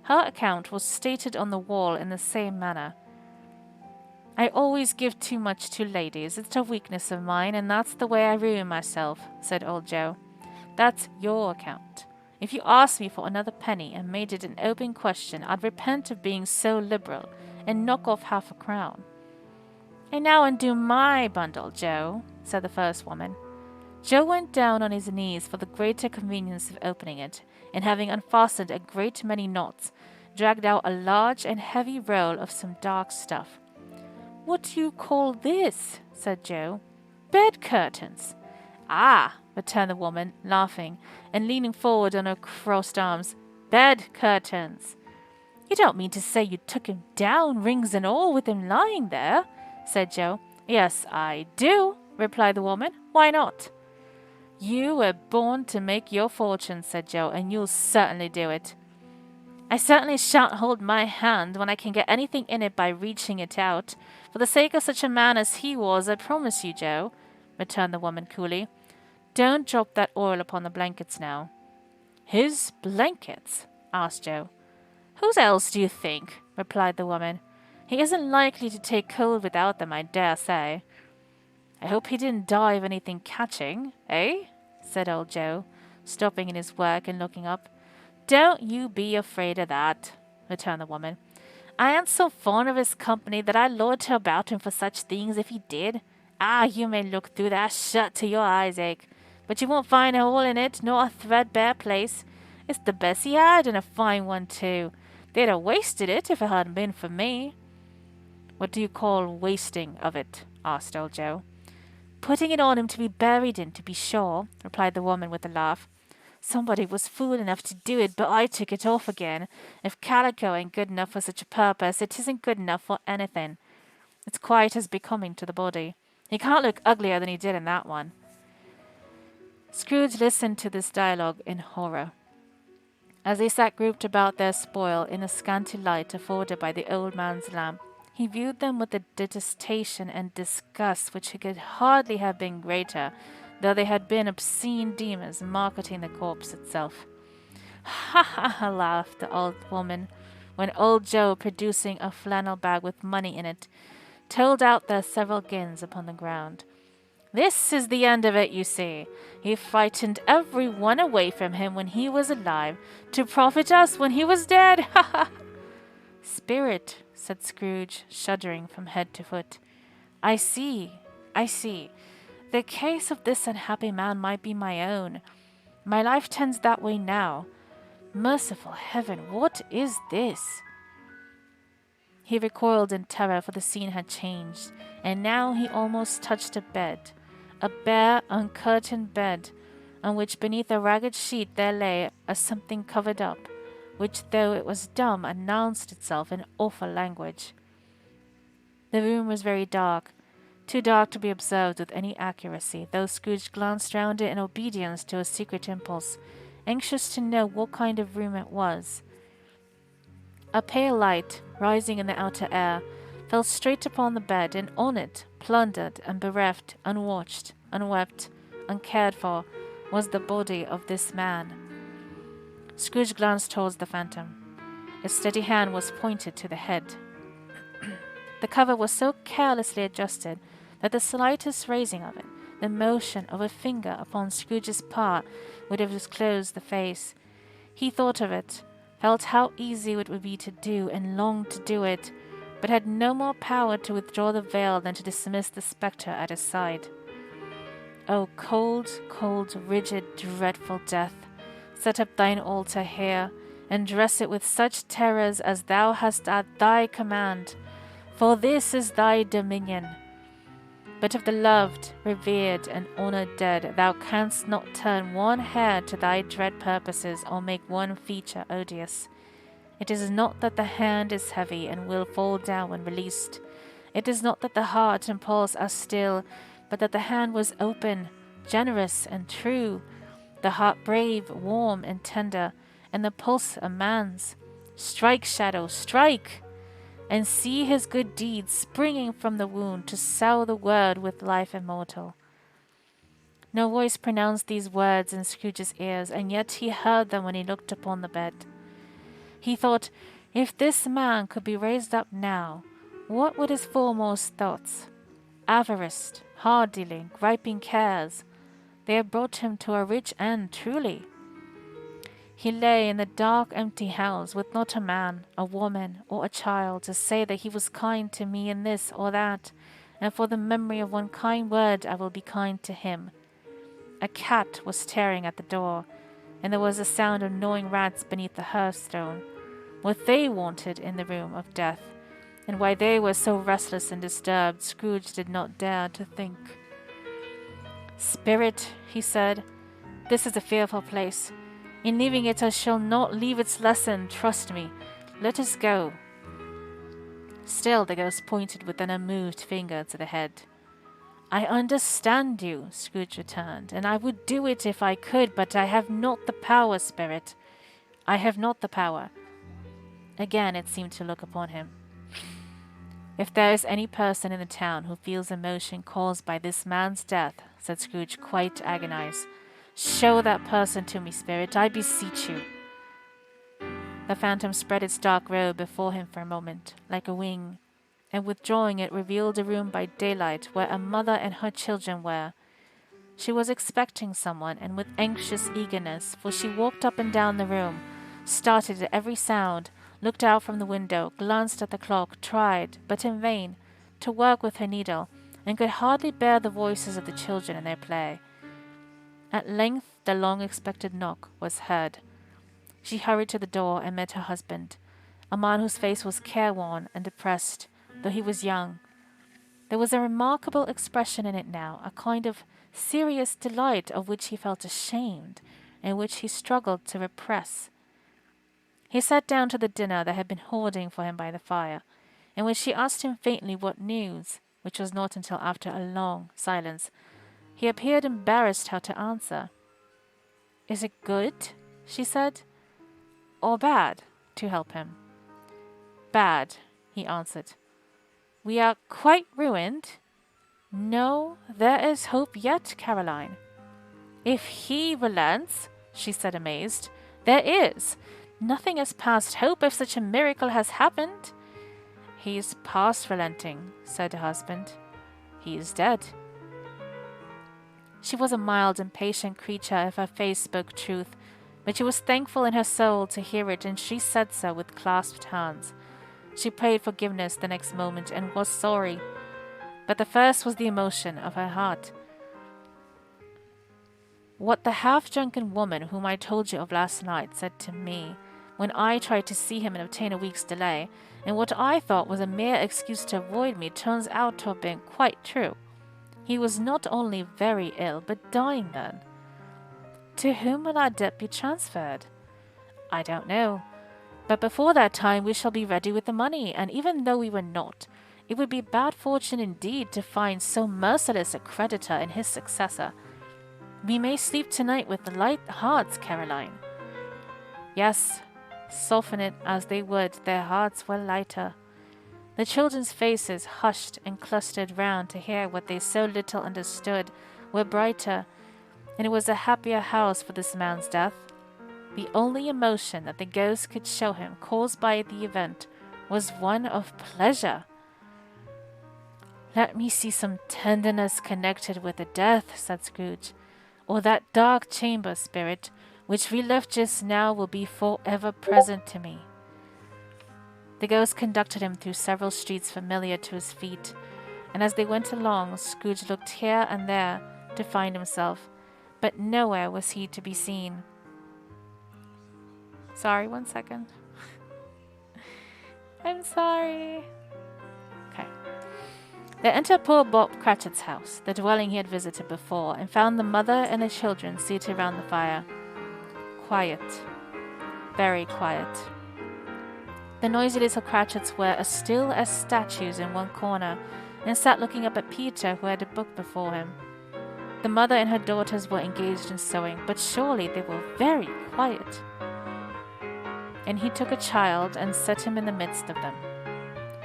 Her account was stated on the wall in the same manner. I always give too much to ladies. It's a weakness of mine, and that's the way I ruin myself, said old Joe. That's your account. If you asked me for another penny and made it an open question, I'd repent of being so liberal and knock off half a crown. I now undo my bundle, Joe, said the first woman. Joe went down on his knees for the greater convenience of opening it, and having unfastened a great many knots, dragged out a large and heavy roll of some dark stuff. What do you call this? Said Joe. Bed curtains. Ah, returned the woman, laughing, and leaning forward on her crossed arms. Bed curtains. You don't mean to say you took him down, rings and all, with him lying there? Said Joe. Yes, I do, replied the woman. Why not? You were born to make your fortune, said Joe, and you'll certainly do it. I certainly shan't hold my hand when I can get anything in it by reaching it out. For the sake of such a man as he was, I promise you, Joe, returned the woman coolly. Don't drop that oil upon the blankets now. His blankets? Asked Joe. Whose else do you think? Replied the woman. He isn't likely to take cold without them, I dare say. I hope he didn't die of anything catching, eh? Said old Joe, stopping in his work and looking up. Don't you be afraid of that, returned the woman. I ain't so fond of his company that I'd loiter about him for such things if he did. Ah, you may look through that shut till your eyes ache, but you won't find a hole in it, nor a threadbare place. It's the best he had, and a fine one too. They'd have wasted it if it hadn't been for me. What do you call wasting of it? Asked old Joe. Putting it on him to be buried in, to be sure, replied the woman with a laugh. Somebody was fool enough to do it, but I took it off again. If calico ain't good enough for such a purpose, it isn't good enough for anything. It's quite as becoming to the body. He can't look uglier than he did in that one. Scrooge listened to this dialogue in horror. As they sat grouped about their spoil in the scanty light afforded by the old man's lamp, he viewed them with a detestation and disgust which could hardly have been greater, though they had been obscene demons marketing the corpse itself. Ha ha ha, laughed the old woman, when old Joe, producing a flannel bag with money in it, told out their several guineas upon the ground. This is the end of it, you see. He frightened every one away from him when he was alive, to profit us when he was dead. Ha ha! Spirit, said Scrooge, shuddering from head to foot. I see. The case of this unhappy man might be my own. My life tends that way now. Merciful heaven, what is this? He recoiled in terror, for the scene had changed, and now he almost touched a bed, a bare, uncurtained bed, on which beneath a ragged sheet there lay a something covered up, which, though it was dumb, announced itself in awful language. The room was very dark, too dark to be observed with any accuracy, though Scrooge glanced round it in obedience to a secret impulse, anxious to know what kind of room it was. A pale light, rising in the outer air, fell straight upon the bed, and on it, plundered and bereft, unwatched, unwept, uncared for, was the body of this man. Scrooge glanced towards the phantom. Its steady hand was pointed to the head. The cover was so carelessly adjusted that the slightest raising of it, the motion of a finger upon Scrooge's part, would have disclosed the face. He thought of it, felt how easy it would be to do, and longed to do it, but had no more power to withdraw the veil than to dismiss the spectre at his side. O cold, cold, rigid, dreadful death, set up thine altar here, and dress it with such terrors as thou hast at thy command, for this is thy dominion. But of the loved, revered, and honoured dead thou canst not turn one hair to thy dread purposes, or make one feature odious. It is not that the hand is heavy and will fall down when released. It is not that the heart and pulse are still, but that the hand was open, generous, and true, the heart brave, warm, and tender, and the pulse a man's. Strike, shadow, strike! and see his good deeds springing from the wound to sow the word with life immortal. No voice pronounced these words in Scrooge's ears, and yet he heard them when he looked upon the bed. He thought, if this man could be raised up now, what would his foremost thoughts? Avarice, hard-dealing, griping cares, they had brought him to a rich end truly. He lay in the dark, empty house with not a man, a woman, or a child to say that he was kind to me in this or that, and for the memory of one kind word I will be kind to him. A cat was tearing at the door, and there was a sound of gnawing rats beneath the hearthstone. What they wanted in the room of death, and why they were so restless and disturbed, Scrooge did not dare to think. "Spirit," he said, "this is a fearful place. In leaving it I shall not leave its lesson, trust me. Let us go." Still the ghost pointed with an unmoved finger to the head. "I understand you," Scrooge returned, "and I would do it if I could, but I have not the power, Spirit. I have not the power." Again it seemed to look upon him. "If there is any person in the town who feels emotion caused by this man's death," said Scrooge, quite agonized, "show that person to me, Spirit, I beseech you." The phantom spread its dark robe before him for a moment, like a wing, and withdrawing it revealed a room by daylight where a mother and her children were. She was expecting someone, and with anxious eagerness, for she walked up and down the room, started at every sound, looked out from the window, glanced at the clock, tried, but in vain, to work with her needle, and could hardly bear the voices of the children in their play. At length the long-expected knock was heard. She hurried to the door and met her husband, a man whose face was careworn and depressed, though he was young. There was a remarkable expression in it now, a kind of serious delight of which he felt ashamed, and which he struggled to repress. He sat down to the dinner that had been hoarding for him by the fire, and when she asked him faintly what news, which was not until after a long silence, he appeared embarrassed how to answer. "Is it good?" she said. "Or bad?" to help him. "Bad," he answered. "We are quite ruined?" "No, there is hope yet, Caroline." "If he relents," she said, amazed. "There is. Nothing is past hope if such a miracle has happened." "He is past relenting," said her husband. "He is dead." She was a mild and patient creature if her face spoke truth, but she was thankful in her soul to hear it, and she said so with clasped hands. She prayed forgiveness the next moment and was sorry, but the first was the emotion of her heart. "What the half-drunken woman whom I told you of last night said to me when I tried to see him and obtain a week's delay, and what I thought was a mere excuse to avoid me, turns out to have been quite true. He was not only very ill, but dying then." "To whom will our debt be transferred?" "I don't know. But before that time we shall be ready with the money, and even though we were not, it would be bad fortune indeed to find so merciless a creditor in his successor. We may sleep tonight with light hearts, Caroline." Yes, soften it as they would, their hearts were lighter. The children's faces, hushed and clustered round to hear what they so little understood, were brighter, and it was a happier house for this man's death. The only emotion that the ghost could show him caused by the event was one of pleasure. "Let me see some tenderness connected with the death," said Scrooge, "or that dark chamber, Spirit, which we left just now will be forever present to me." The ghost conducted him through several streets familiar to his feet, and as they went along, Scrooge looked here and there to find himself, but nowhere was he to be seen. Sorry, 1 second. I'm sorry. Okay. They entered poor Bob Cratchit's house, the dwelling he had visited before, and found the mother and the children seated round the fire. Quiet. Very quiet. The noisy little Cratchits were as still as statues in one corner, and sat looking up at Peter, who had a book before him. The mother and her daughters were engaged in sewing, but surely they were very quiet. And he took a child and set him in the midst of them.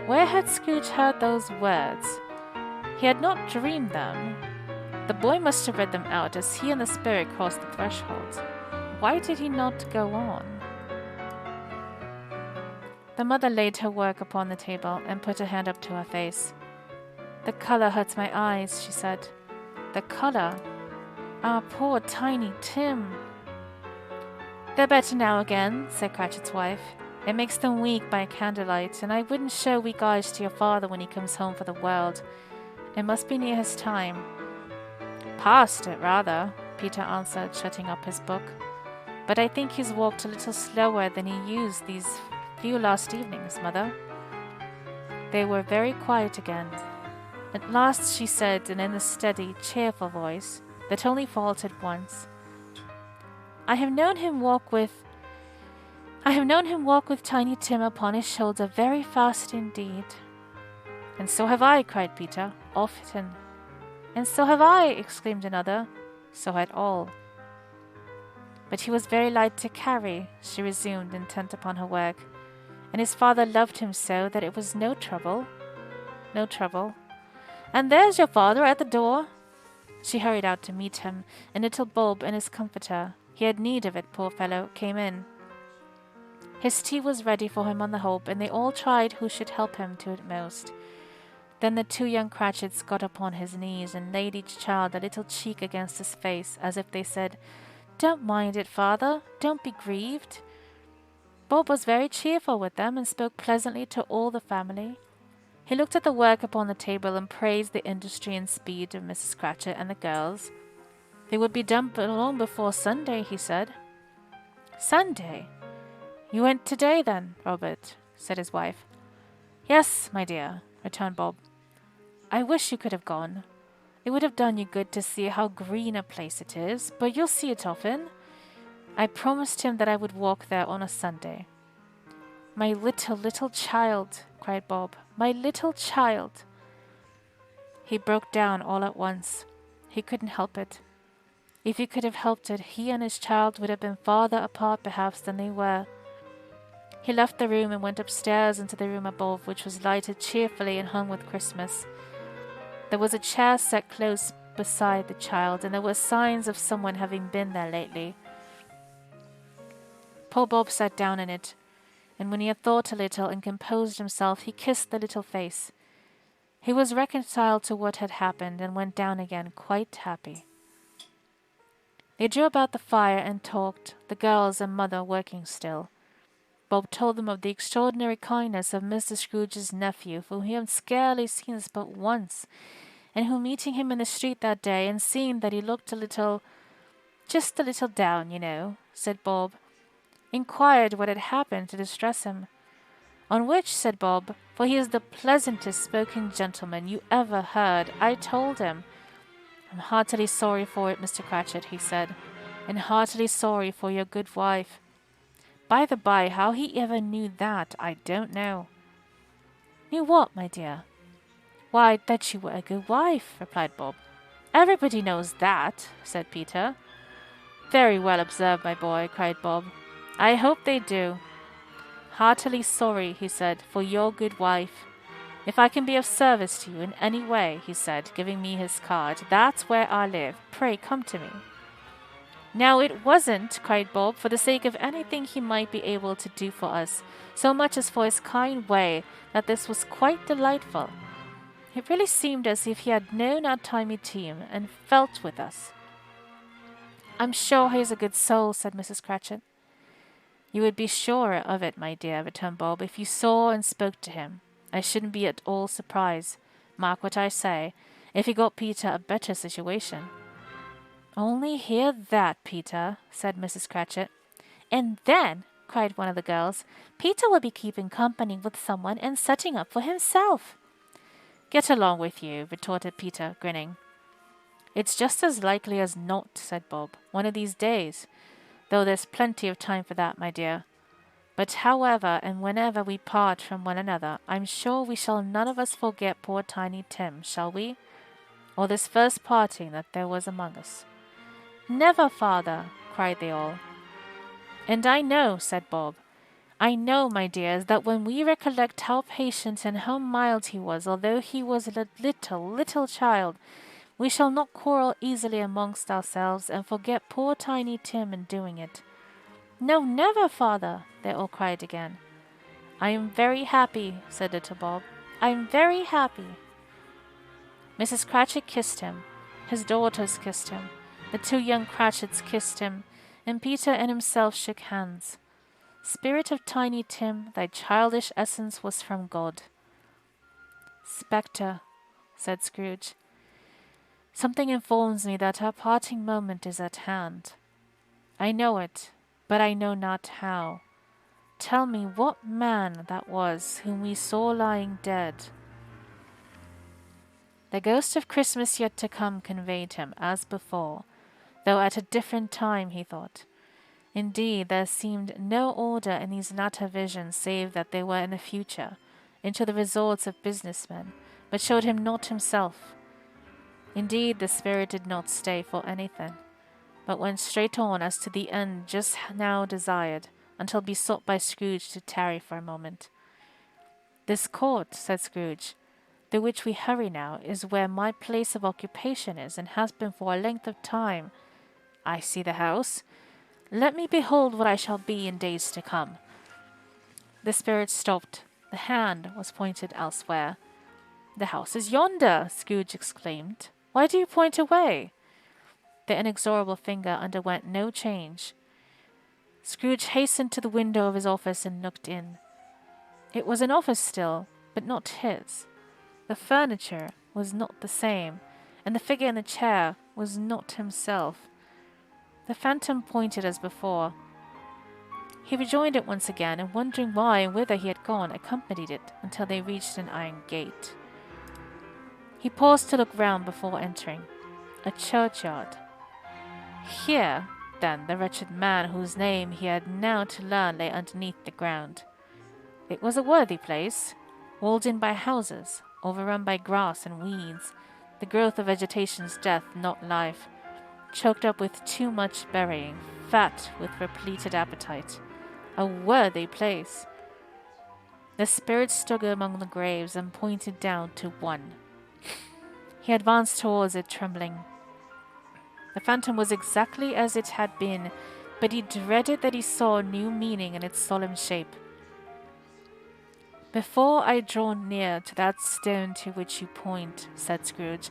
Where had Scrooge heard those words? He had not dreamed them. The boy must have read them out as he and the spirit crossed the threshold. Why did he not go on? The mother laid her work upon the table and put her hand up to her face. "The colour hurts my eyes," she said. "The colour? Our poor tiny Tim." "They're better now again," said Cratchit's wife. "It makes them weak by candlelight, and I wouldn't show weak eyes to your father when he comes home for the world. It must be near his time." "Past it, rather," Peter answered, shutting up his book. "But I think he's walked a little slower than he used these few last evenings, Mother." They were very quiet again. At last she said, and in a steady, cheerful voice that only faltered once, I have known him walk with Tiny Tim upon his shoulder very fast indeed." "And so have I," cried Peter. "Often." "And so have I," exclaimed another. "So had all." "But he was very light to carry," she resumed, intent upon her work, "and his father loved him so that it was no trouble. No trouble. And there's your father at the door." She hurried out to meet him, and little Bob and his comforter, he had need of it, poor fellow, came in. His tea was ready for him on the hob, and they all tried who should help him to it most. Then the two young Cratchits got upon his knees and laid each child a little cheek against his face, as if they said, "Don't mind it, father, don't be grieved." Bob was very cheerful with them, and spoke pleasantly to all the family. He looked at the work upon the table and praised the industry and speed of Mrs. Cratchit and the girls. They would be done long before Sunday, he said. "Sunday? You went today, then, Robert?" said his wife. "Yes, my dear," returned Bob. "I wish you could have gone. It would have done you good to see how green a place it is, but you'll see it often. I promised him that I would walk there on a Sunday." "My little child," cried Bob. "My little child." He broke down all at once. He couldn't help it. If he could have helped it, he and his child would have been farther apart perhaps than they were. He left the room and went upstairs into the room above, which was lighted cheerfully and hung with Christmas. There was a chair set close beside the child, and there were signs of someone having been there lately. Poor Bob sat down in it, and when he had thought a little and composed himself, he kissed the little face. He was reconciled to what had happened, and went down again quite happy. They drew about the fire and talked, the girls and mother working still. Bob told them of the extraordinary kindness of Mr. Scrooge's nephew, whom he had scarcely seen but once, and who, meeting him in the street that day, and seeing that he looked just a little down, you know, said Bob, inquired what had happened to distress him. On which, said Bob, for he is the pleasantest spoken gentleman you ever heard, I told him, "I'm heartily sorry for it, Mr. Cratchit," he said, "and heartily sorry for your good wife." By the by, how he ever knew that, I don't know. "Knew what, my dear?" "Why, that you were a good wife," replied Bob. "Everybody knows that," said Peter. "Very well observed, my boy," cried Bob. "I hope they do." "Heartily sorry," he said, "for your good wife. If I can be of service to you in any way," he said, giving me his card, "that's where I live. Pray come to me." "Now it wasn't," cried Bob, "for the sake of anything he might be able to do for us, so much as for his kind way, that this was quite delightful. It really seemed as if he had known our tiny team, and felt with us." "I'm sure he is a good soul," said Mrs. Cratchit. "You would be sure of it, my dear," returned Bob, "if you saw and spoke to him. I shouldn't be at all surprised, mark what I say, if he got Peter a better situation." "Only hear that, Peter," said Mrs. Cratchit. "And then," cried one of the girls, "Peter will be keeping company with someone and setting up for himself." "Get along with you," retorted Peter, grinning. "It's just as likely as not," said Bob, "one of these days, though there's plenty of time for that, my dear. But however and whenever we part from one another, I'm sure we shall none of us forget poor Tiny Tim, shall we? Or this first parting that there was among us." "Never, father," cried they all. "And I know," said Bob, I know, my dears, that when we recollect how patient and how mild he was, although he was a little child, we shall not quarrel easily amongst ourselves and forget poor Tiny Tim in doing it. No, never, father, they all cried again. I am very happy, said little Bob. I am very happy. Mrs. Cratchit kissed him. His daughters kissed him. The two young Cratchits kissed him, and Peter and himself shook hands. Spirit of Tiny Tim, thy childish essence was from God. Spectre, said Scrooge, something informs me that our parting moment is at hand. I know it, but I know not how. Tell me what man that was whom we saw lying dead. The ghost of Christmas yet to come conveyed him, as before, though at a different time, he thought. Indeed, there seemed no order in these latter visions save that they were in the future, into the resorts of business men, but showed him not himself. Indeed, the spirit did not stay for anything, but went straight on as to the end just now desired, until besought by Scrooge to tarry for a moment. This court, said Scrooge, through which we hurry now, is where my place of occupation is, and has been for a length of time. I see the house. Let me behold what I shall be in days to come. The spirit stopped. The hand was pointed elsewhere. The house is yonder, Scrooge exclaimed. Why do you point away? The inexorable finger underwent no change. Scrooge hastened to the window of his office and looked in. It was an office still, but not his. The furniture was not the same, and the figure in the chair was not himself. The phantom pointed as before. He rejoined it once again, and wondering why and whither he had gone, accompanied it until they reached an iron gate. He paused to look round before entering. A churchyard. Here, then, the wretched man whose name he had now to learn lay underneath the ground. It was a worthy place, walled in by houses, overrun by grass and weeds, the growth of vegetation's death, not life, choked up with too much burying, fat with repleted appetite. A worthy place. The spirit stood among the graves and pointed down to one. He advanced towards it, trembling. The phantom was exactly as it had been, but he dreaded that he saw a new meaning in its solemn shape. Before I draw near to that stone to which you point, said Scrooge,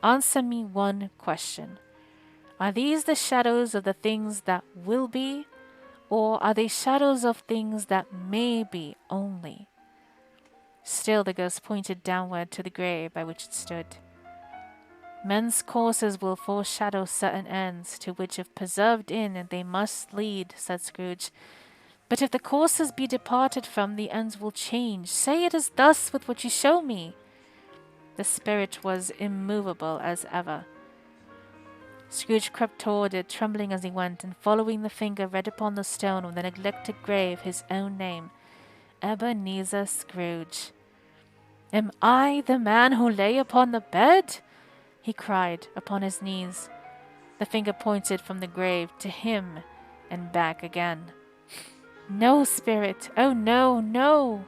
answer me one question. Are these the shadows of the things that will be, or are they shadows of things that may be only? Still the ghost pointed downward to the grave by which it stood. Men's courses will foreshadow certain ends, to which if preserved in they must lead, said Scrooge. But if the courses be departed from, the ends will change. Say it is thus with what you show me. The spirit was immovable as ever. Scrooge crept toward it, trembling as he went, and following the finger read upon the stone of the neglected grave his own name, Ebenezer Scrooge. Am I the man who lay upon the bed? He cried, upon his knees. The finger pointed from the grave to him and back again. No, spirit! Oh, no, no!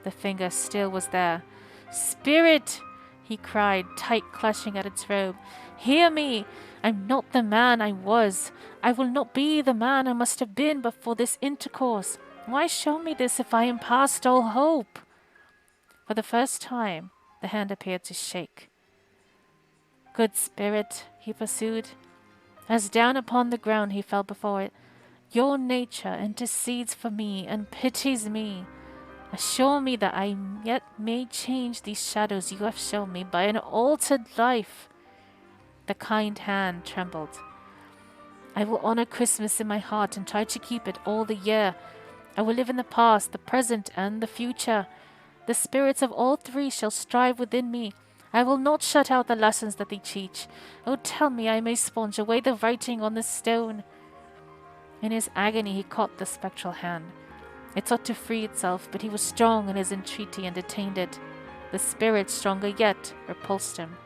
The finger still was there. Spirit! He cried, tight clutching at its robe. Hear me! I'm not the man I was. I will not be the man I must have been but for this intercourse. Why show me this if I am past all hope? For the first time, the hand appeared to shake. Good spirit, he pursued, as down upon the ground he fell before it, your nature intercedes for me and pities me. Assure me that I yet may change these shadows you have shown me by an altered life. The kind hand trembled. I will honor Christmas in my heart and try to keep it all the year. I will live in the past, the present, and the future. The spirits of all three shall strive within me. I will not shut out the lessons that they teach. Oh, tell me I may sponge away the writing on this stone. In his agony he caught the spectral hand. It sought to free itself, but he was strong in his entreaty and detained it. The spirit, stronger yet, repulsed him.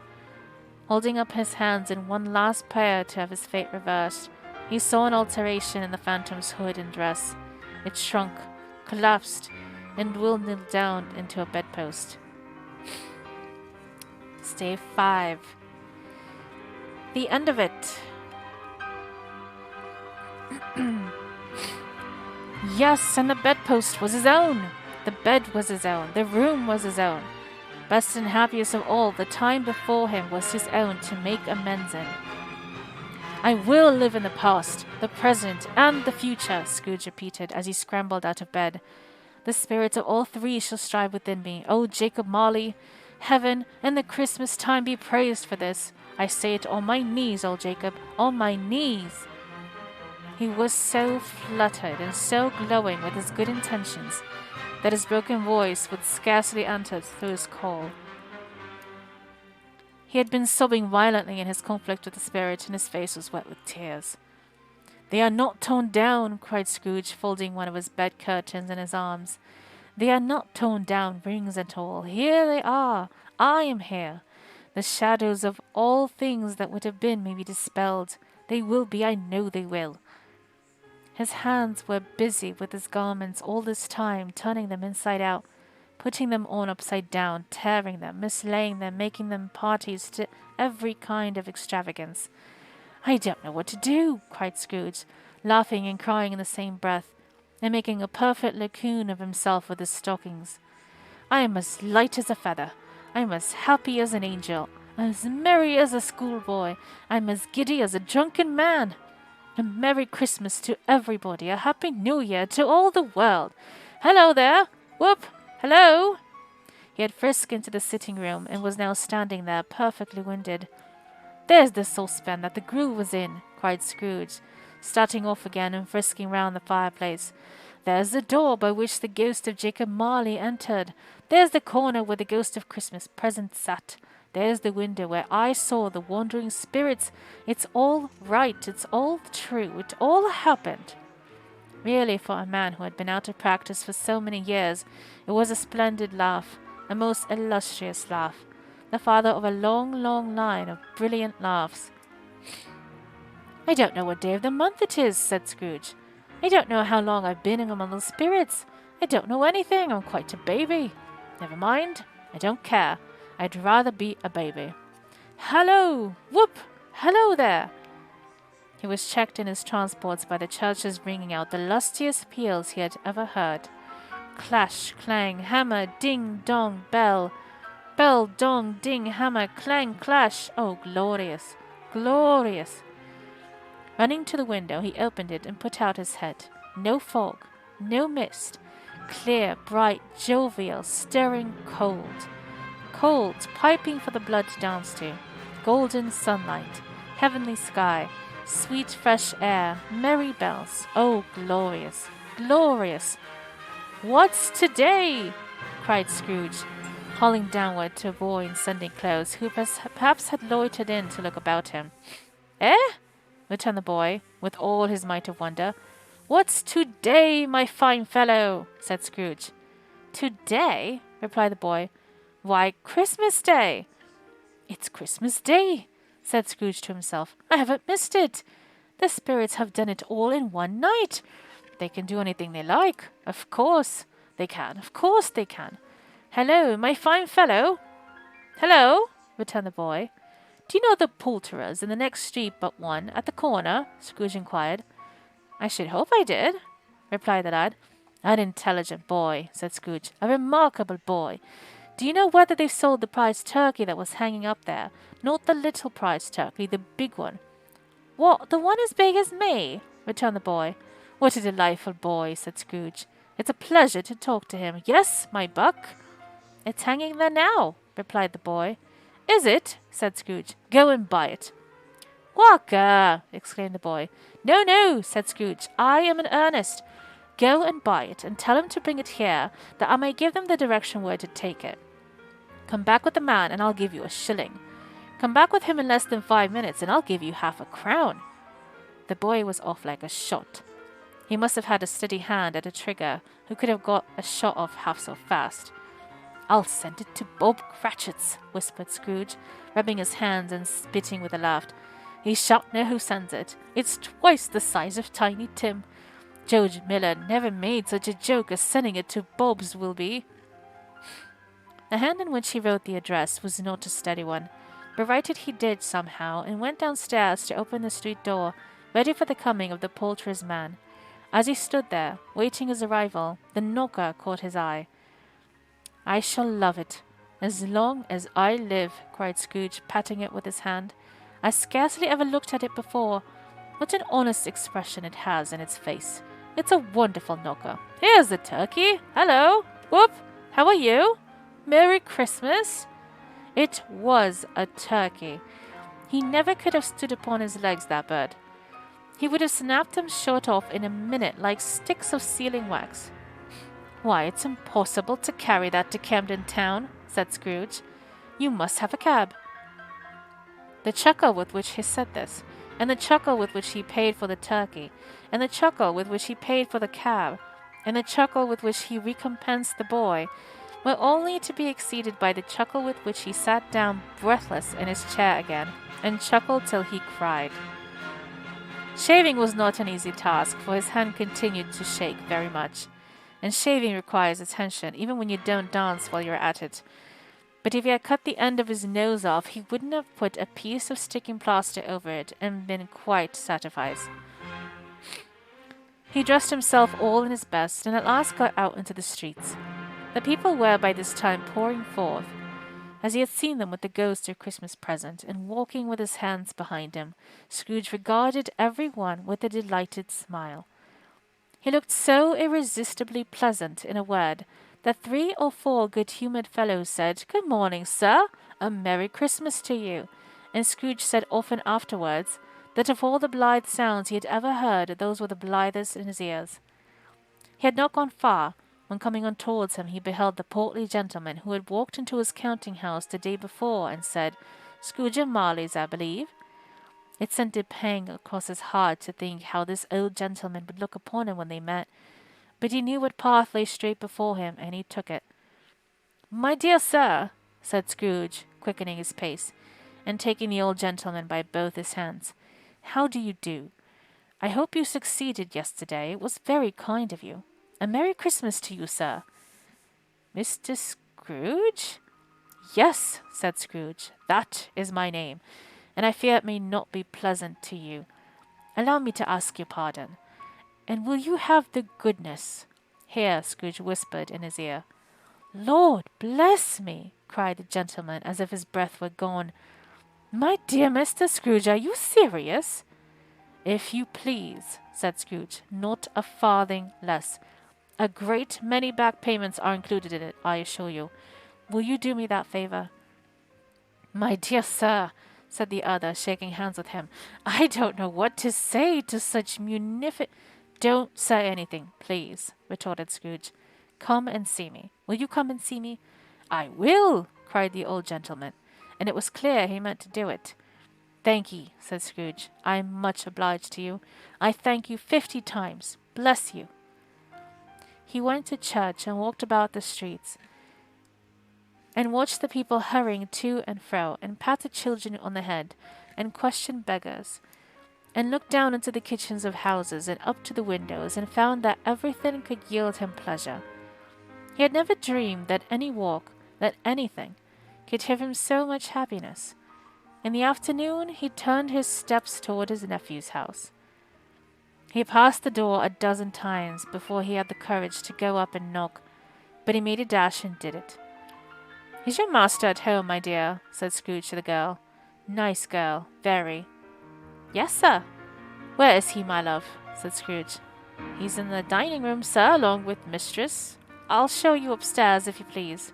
Holding up his hands in one last prayer to have his fate reversed, he saw an alteration in the phantom's hood and dress. It shrunk, collapsed, and Will kneeled down into a bedpost. Stave 5. The end of it. Yes, and the bedpost was his own. The bed was his own. The room was his own. Best and happiest of all, the time before him was his own to make amends in. I will live in the past, the present, and the future, Scrooge repeated as he scrambled out of bed. The spirits of all three shall strive within me. Oh, Jacob Marley, heaven and the Christmas time be praised for this. I say it on my knees, old Jacob, on my knees. He was so fluttered and so glowing with his good intentions that his broken voice would scarcely enter through his call. He had been sobbing violently in his conflict with the spirit, and his face was wet with tears. They are not torn down, cried Scrooge, folding one of his bed curtains in his arms. They are not torn down, rings and all. Here they are. I am here. The shadows of all things that would have been may be dispelled. They will be, I know they will. His hands were busy with his garments all this time, turning them inside out, putting them on upside down, tearing them, mislaying them, making them parties to every kind of extravagance. I don't know what to do, cried Scrooge, laughing and crying in the same breath, and making a perfect lacoon of himself with his stockings. I am as light as a feather. I am as happy as an angel. I am as merry as a schoolboy. I am as giddy as a drunken man. A Merry Christmas to everybody. A Happy New Year to all the world. Hello there. Whoop. Hello. He had frisked into the sitting room and was now standing there, perfectly winded. There's the saucepan that the gruel was in, cried Scrooge, starting off again and frisking round the fireplace. There's the door by which the ghost of Jacob Marley entered. There's the corner where the ghost of Christmas present sat. There's the window where I saw the wandering spirits. It's all right. It's all true. It all happened. Really, for a man who had been out of practice for so many years, it was a splendid laugh, a most illustrious laugh, the father of a long, long line of brilliant laughs. I don't know what day of the month it is, said Scrooge. I don't know how long I've been among the spirits. I don't know anything. I'm quite a baby. Never mind. I don't care. I'd rather be a baby. Hello! Whoop! Hello there! He was checked in his transports by the churches ringing out the lustiest peals he had ever heard. Clash, clang, hammer, ding, dong, bell. Bell, dong, ding, hammer, clang, clash. Oh, glorious! Glorious! Running to the window, he opened it and put out his head. No fog, no mist. Clear, bright, jovial, stirring, cold. Cold, piping for the blood to dance to. Golden sunlight, heavenly sky, sweet fresh air, merry bells. Oh, glorious, glorious! What's today? Cried Scrooge, hauling downward to a boy in Sunday clothes, who perhaps had loitered in to look about him. Eh? Returned the boy, with all his might of wonder. What's today, my fine fellow? Said Scrooge. Today? Replied the boy. Why, Christmas Day. It's Christmas Day, said Scrooge to himself. I haven't missed it. The spirits have done it all in one night. They can do anything they like. Of course they can. Of course they can. Hello, my fine fellow. Hello, returned the boy. Do you know the poulterers in the next street but one, at the corner? Scrooge inquired. I should hope I did, replied the lad. An intelligent boy, said Scrooge. A remarkable boy. Do you know whether they've sold the prize turkey that was hanging up there? Not the little prize turkey, the big one. What, the one as big as me? Returned the boy. What a delightful boy, said Scrooge. It's a pleasure to talk to him. Yes, my buck. It's hanging there now, replied the boy. Is it? Said Scrooge. Go and buy it. Walker! Exclaimed the boy. No, no, said Scrooge. I am in earnest. Go and buy it, and tell him to bring it here, that I may give them the direction where to take it. Come back with the man, and I'll give you a shilling. Come back with him in less than 5 minutes, and I'll give you half a crown. The boy was off like a shot. He must have had a steady hand at a trigger, who could have got a shot off half so fast. I'll send it to Bob Cratchit's, whispered Scrooge, rubbing his hands and spitting with a laugh. He shan't know who sends it. It's twice the size of Tiny Tim. George Miller never made such a joke as sending it to Bob's Wilby. The hand in which he wrote the address was not a steady one, but write it he did somehow, and went downstairs to open the street door, ready for the coming of the poulterer's man. As he stood there, waiting his arrival, the knocker caught his eye. "I shall love it, as long as I live," cried Scrooge, patting it with his hand. "I scarcely ever looked at it before. What an honest expression it has in its face. It's a wonderful knocker. Here's the turkey. Hello. Whoop. How are you? Merry Christmas." It was a turkey. He never could have stood upon his legs, that bird. He would have snapped them short off in a minute like sticks of sealing wax. "Why, it's impossible to carry that to Camden Town," said Scrooge. "You must have a cab." The chuckle with which he said this, and the chuckle with which he paid for the turkey, and the chuckle with which he paid for the cab, and the chuckle with which he recompensed the boy, were only to be exceeded by the chuckle with which he sat down breathless in his chair again, and chuckled till he cried. Shaving was not an easy task, for his hand continued to shake very much, and shaving requires attention, even when you don't dance while you're at it. But if he had cut the end of his nose off, he wouldn't have put a piece of sticking plaster over it and been quite satisfied. He dressed himself all in his best, and at last got out into the streets. The people were by this time pouring forth, as he had seen them with the ghost of Christmas present, and walking with his hands behind him. Scrooge regarded every one with a delighted smile. He looked so irresistibly pleasant, in a word, that 3 or 4 good-humoured fellows said, "Good morning, sir. A Merry Christmas to you." And Scrooge said often afterwards that of all the blithe sounds he had ever heard, those were the blithest in his ears. He had not gone far, when coming on towards him he beheld the portly gentleman who had walked into his counting-house the day before, and said, "Scrooge and Marley's, I believe." It sent a pang across his heart to think how this old gentleman would look upon him when they met, but he knew what path lay straight before him, and he took it. "My dear sir," said Scrooge, quickening his pace, and taking the old gentleman by both his hands, "how do you do? I hope you succeeded yesterday. It was very kind of you. A Merry Christmas to you, sir." "Mr. Scrooge?" "Yes," said Scrooge, "that is my name, and I fear it may not be pleasant to you. Allow me to ask your pardon. And will you have the goodness—" Here Scrooge whispered in his ear. "Lord bless me!" cried the gentleman, as if his breath were gone. "My dear Mr. Scrooge, are you serious?" "If you please," said Scrooge, "not a farthing less. A great many back payments are included in it, I assure you. Will you do me that favour?" "My dear sir," said the other, shaking hands with him, "I don't know what to say to such munificent—" "Don't say anything, please," retorted Scrooge. "Come and see me. Will you come and see me?" "I will," cried the old gentleman, and it was clear he meant to do it. "Thank ye," said Scrooge. "I am much obliged to you. I thank you 50 times. Bless you." He went to church and walked about the streets, and watched the people hurrying to and fro, and patted children on the head, and questioned beggars, and looked down into the kitchens of houses and up to the windows, and found that everything could yield him pleasure. He had never dreamed that any walk, that anything, could give him so much happiness. In the afternoon he turned his steps toward his nephew's house. He passed the door a dozen times before he had the courage to go up and knock, but he made a dash and did it. "Is your master at home, my dear?" said Scrooge to the girl. "Nice girl, very." "Yes, sir." "Where is he, my love?" said Scrooge. "He's in the dining-room, sir, along with mistress. I'll show you upstairs, if you please."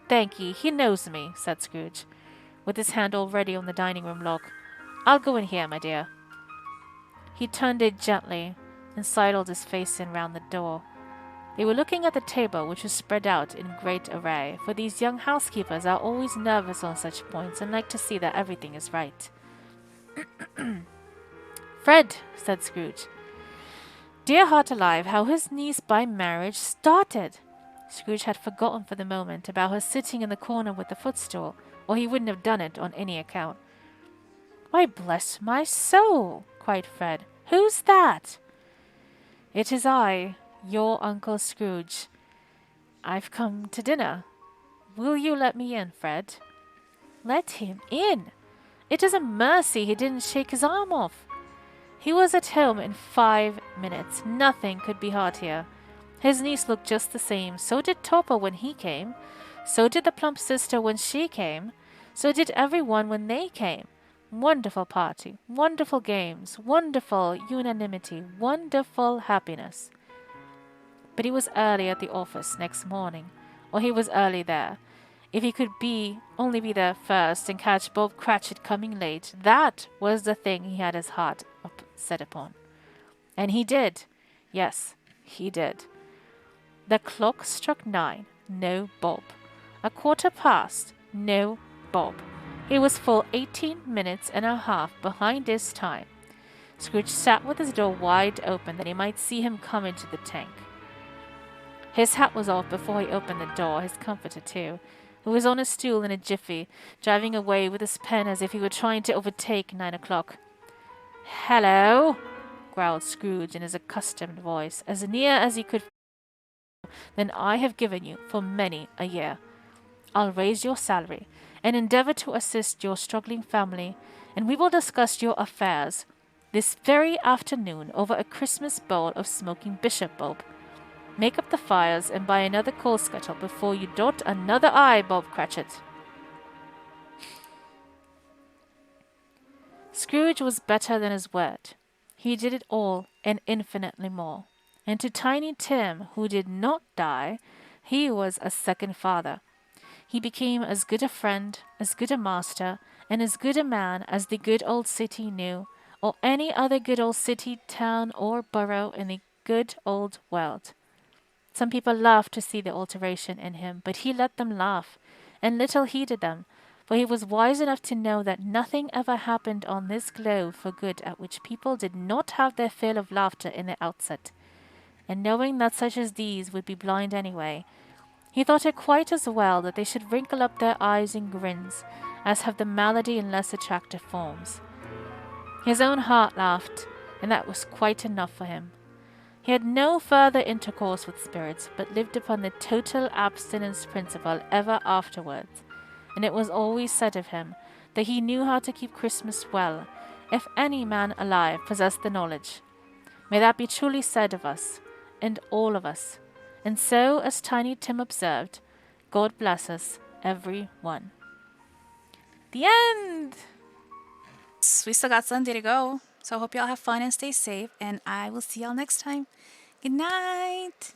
"Thank ye, he knows me," said Scrooge, with his hand already on the dining-room lock. "I'll go in here, my dear." He turned it gently, and sidled his face in round the door. They were looking at the table, which was spread out in great array, for these young housekeepers are always nervous on such points, and like to see that everything is right. "Fred," said Scrooge. Dear heart alive, how his niece by marriage started! Scrooge had forgotten for the moment about her sitting in the corner with the footstool, or he wouldn't have done it on any account. "Why, bless my soul!" cried Fred. "Who's that?" "It is I, your Uncle Scrooge. I've come to dinner. Will you let me in, Fred?" Let him in? It is a mercy he didn't shake his arm off. He was at home in 5 minutes. Nothing could be heartier. His niece looked just the same. So did Topper when he came. So did the plump sister when she came. So did everyone when they came. Wonderful party, wonderful games, wonderful unanimity, wonderful happiness. But he was early at the office next morning, or he was early there. If he could only be there first and catch Bob Cratchit coming late, that was the thing he had his heart set upon. And he did. Yes, he did. The clock struck 9. No Bob. 1/4 past. No Bob. He was full 18 minutes and a half behind his time. Scrooge sat with his door wide open that he might see him come into the tank. His hat was off before he opened the door, his comforter too, who was on a stool in a jiffy, driving away with his pen as if he were trying to overtake 9 o'clock. "Hello," growled Scrooge in his accustomed voice, as near as he could than I have given you for many a year. I'll raise your salary, and endeavour to assist your struggling family, and we will discuss your affairs this very afternoon over a Christmas bowl of smoking bishop bulb. Make up the fires and buy another coal scuttle before you dot another I, Bob Cratchit." Scrooge was better than his word. He did it all and infinitely more. And to Tiny Tim, who did not die, he was a second father. He became as good a friend, as good a master, and as good a man as the good old city knew, or any other good old city, town, or borough in the good old world. Some people laughed to see the alteration in him, but he let them laugh, and little heeded them, for he was wise enough to know that nothing ever happened on this globe for good at which people did not have their fill of laughter in the outset. And knowing that such as these would be blind anyway, he thought it quite as well that they should wrinkle up their eyes in grins, as have the malady in less attractive forms. His own heart laughed, and that was quite enough for him. He had no further intercourse with spirits, but lived upon the total abstinence principle ever afterwards, and it was always said of him that he knew how to keep Christmas well, if any man alive possessed the knowledge. May that be truly said of us, and all of us. And so, as Tiny Tim observed, God bless us, every one. The end! We still got Sunday to go. So I hope y'all have fun and stay safe. And I will see y'all next time. Good night.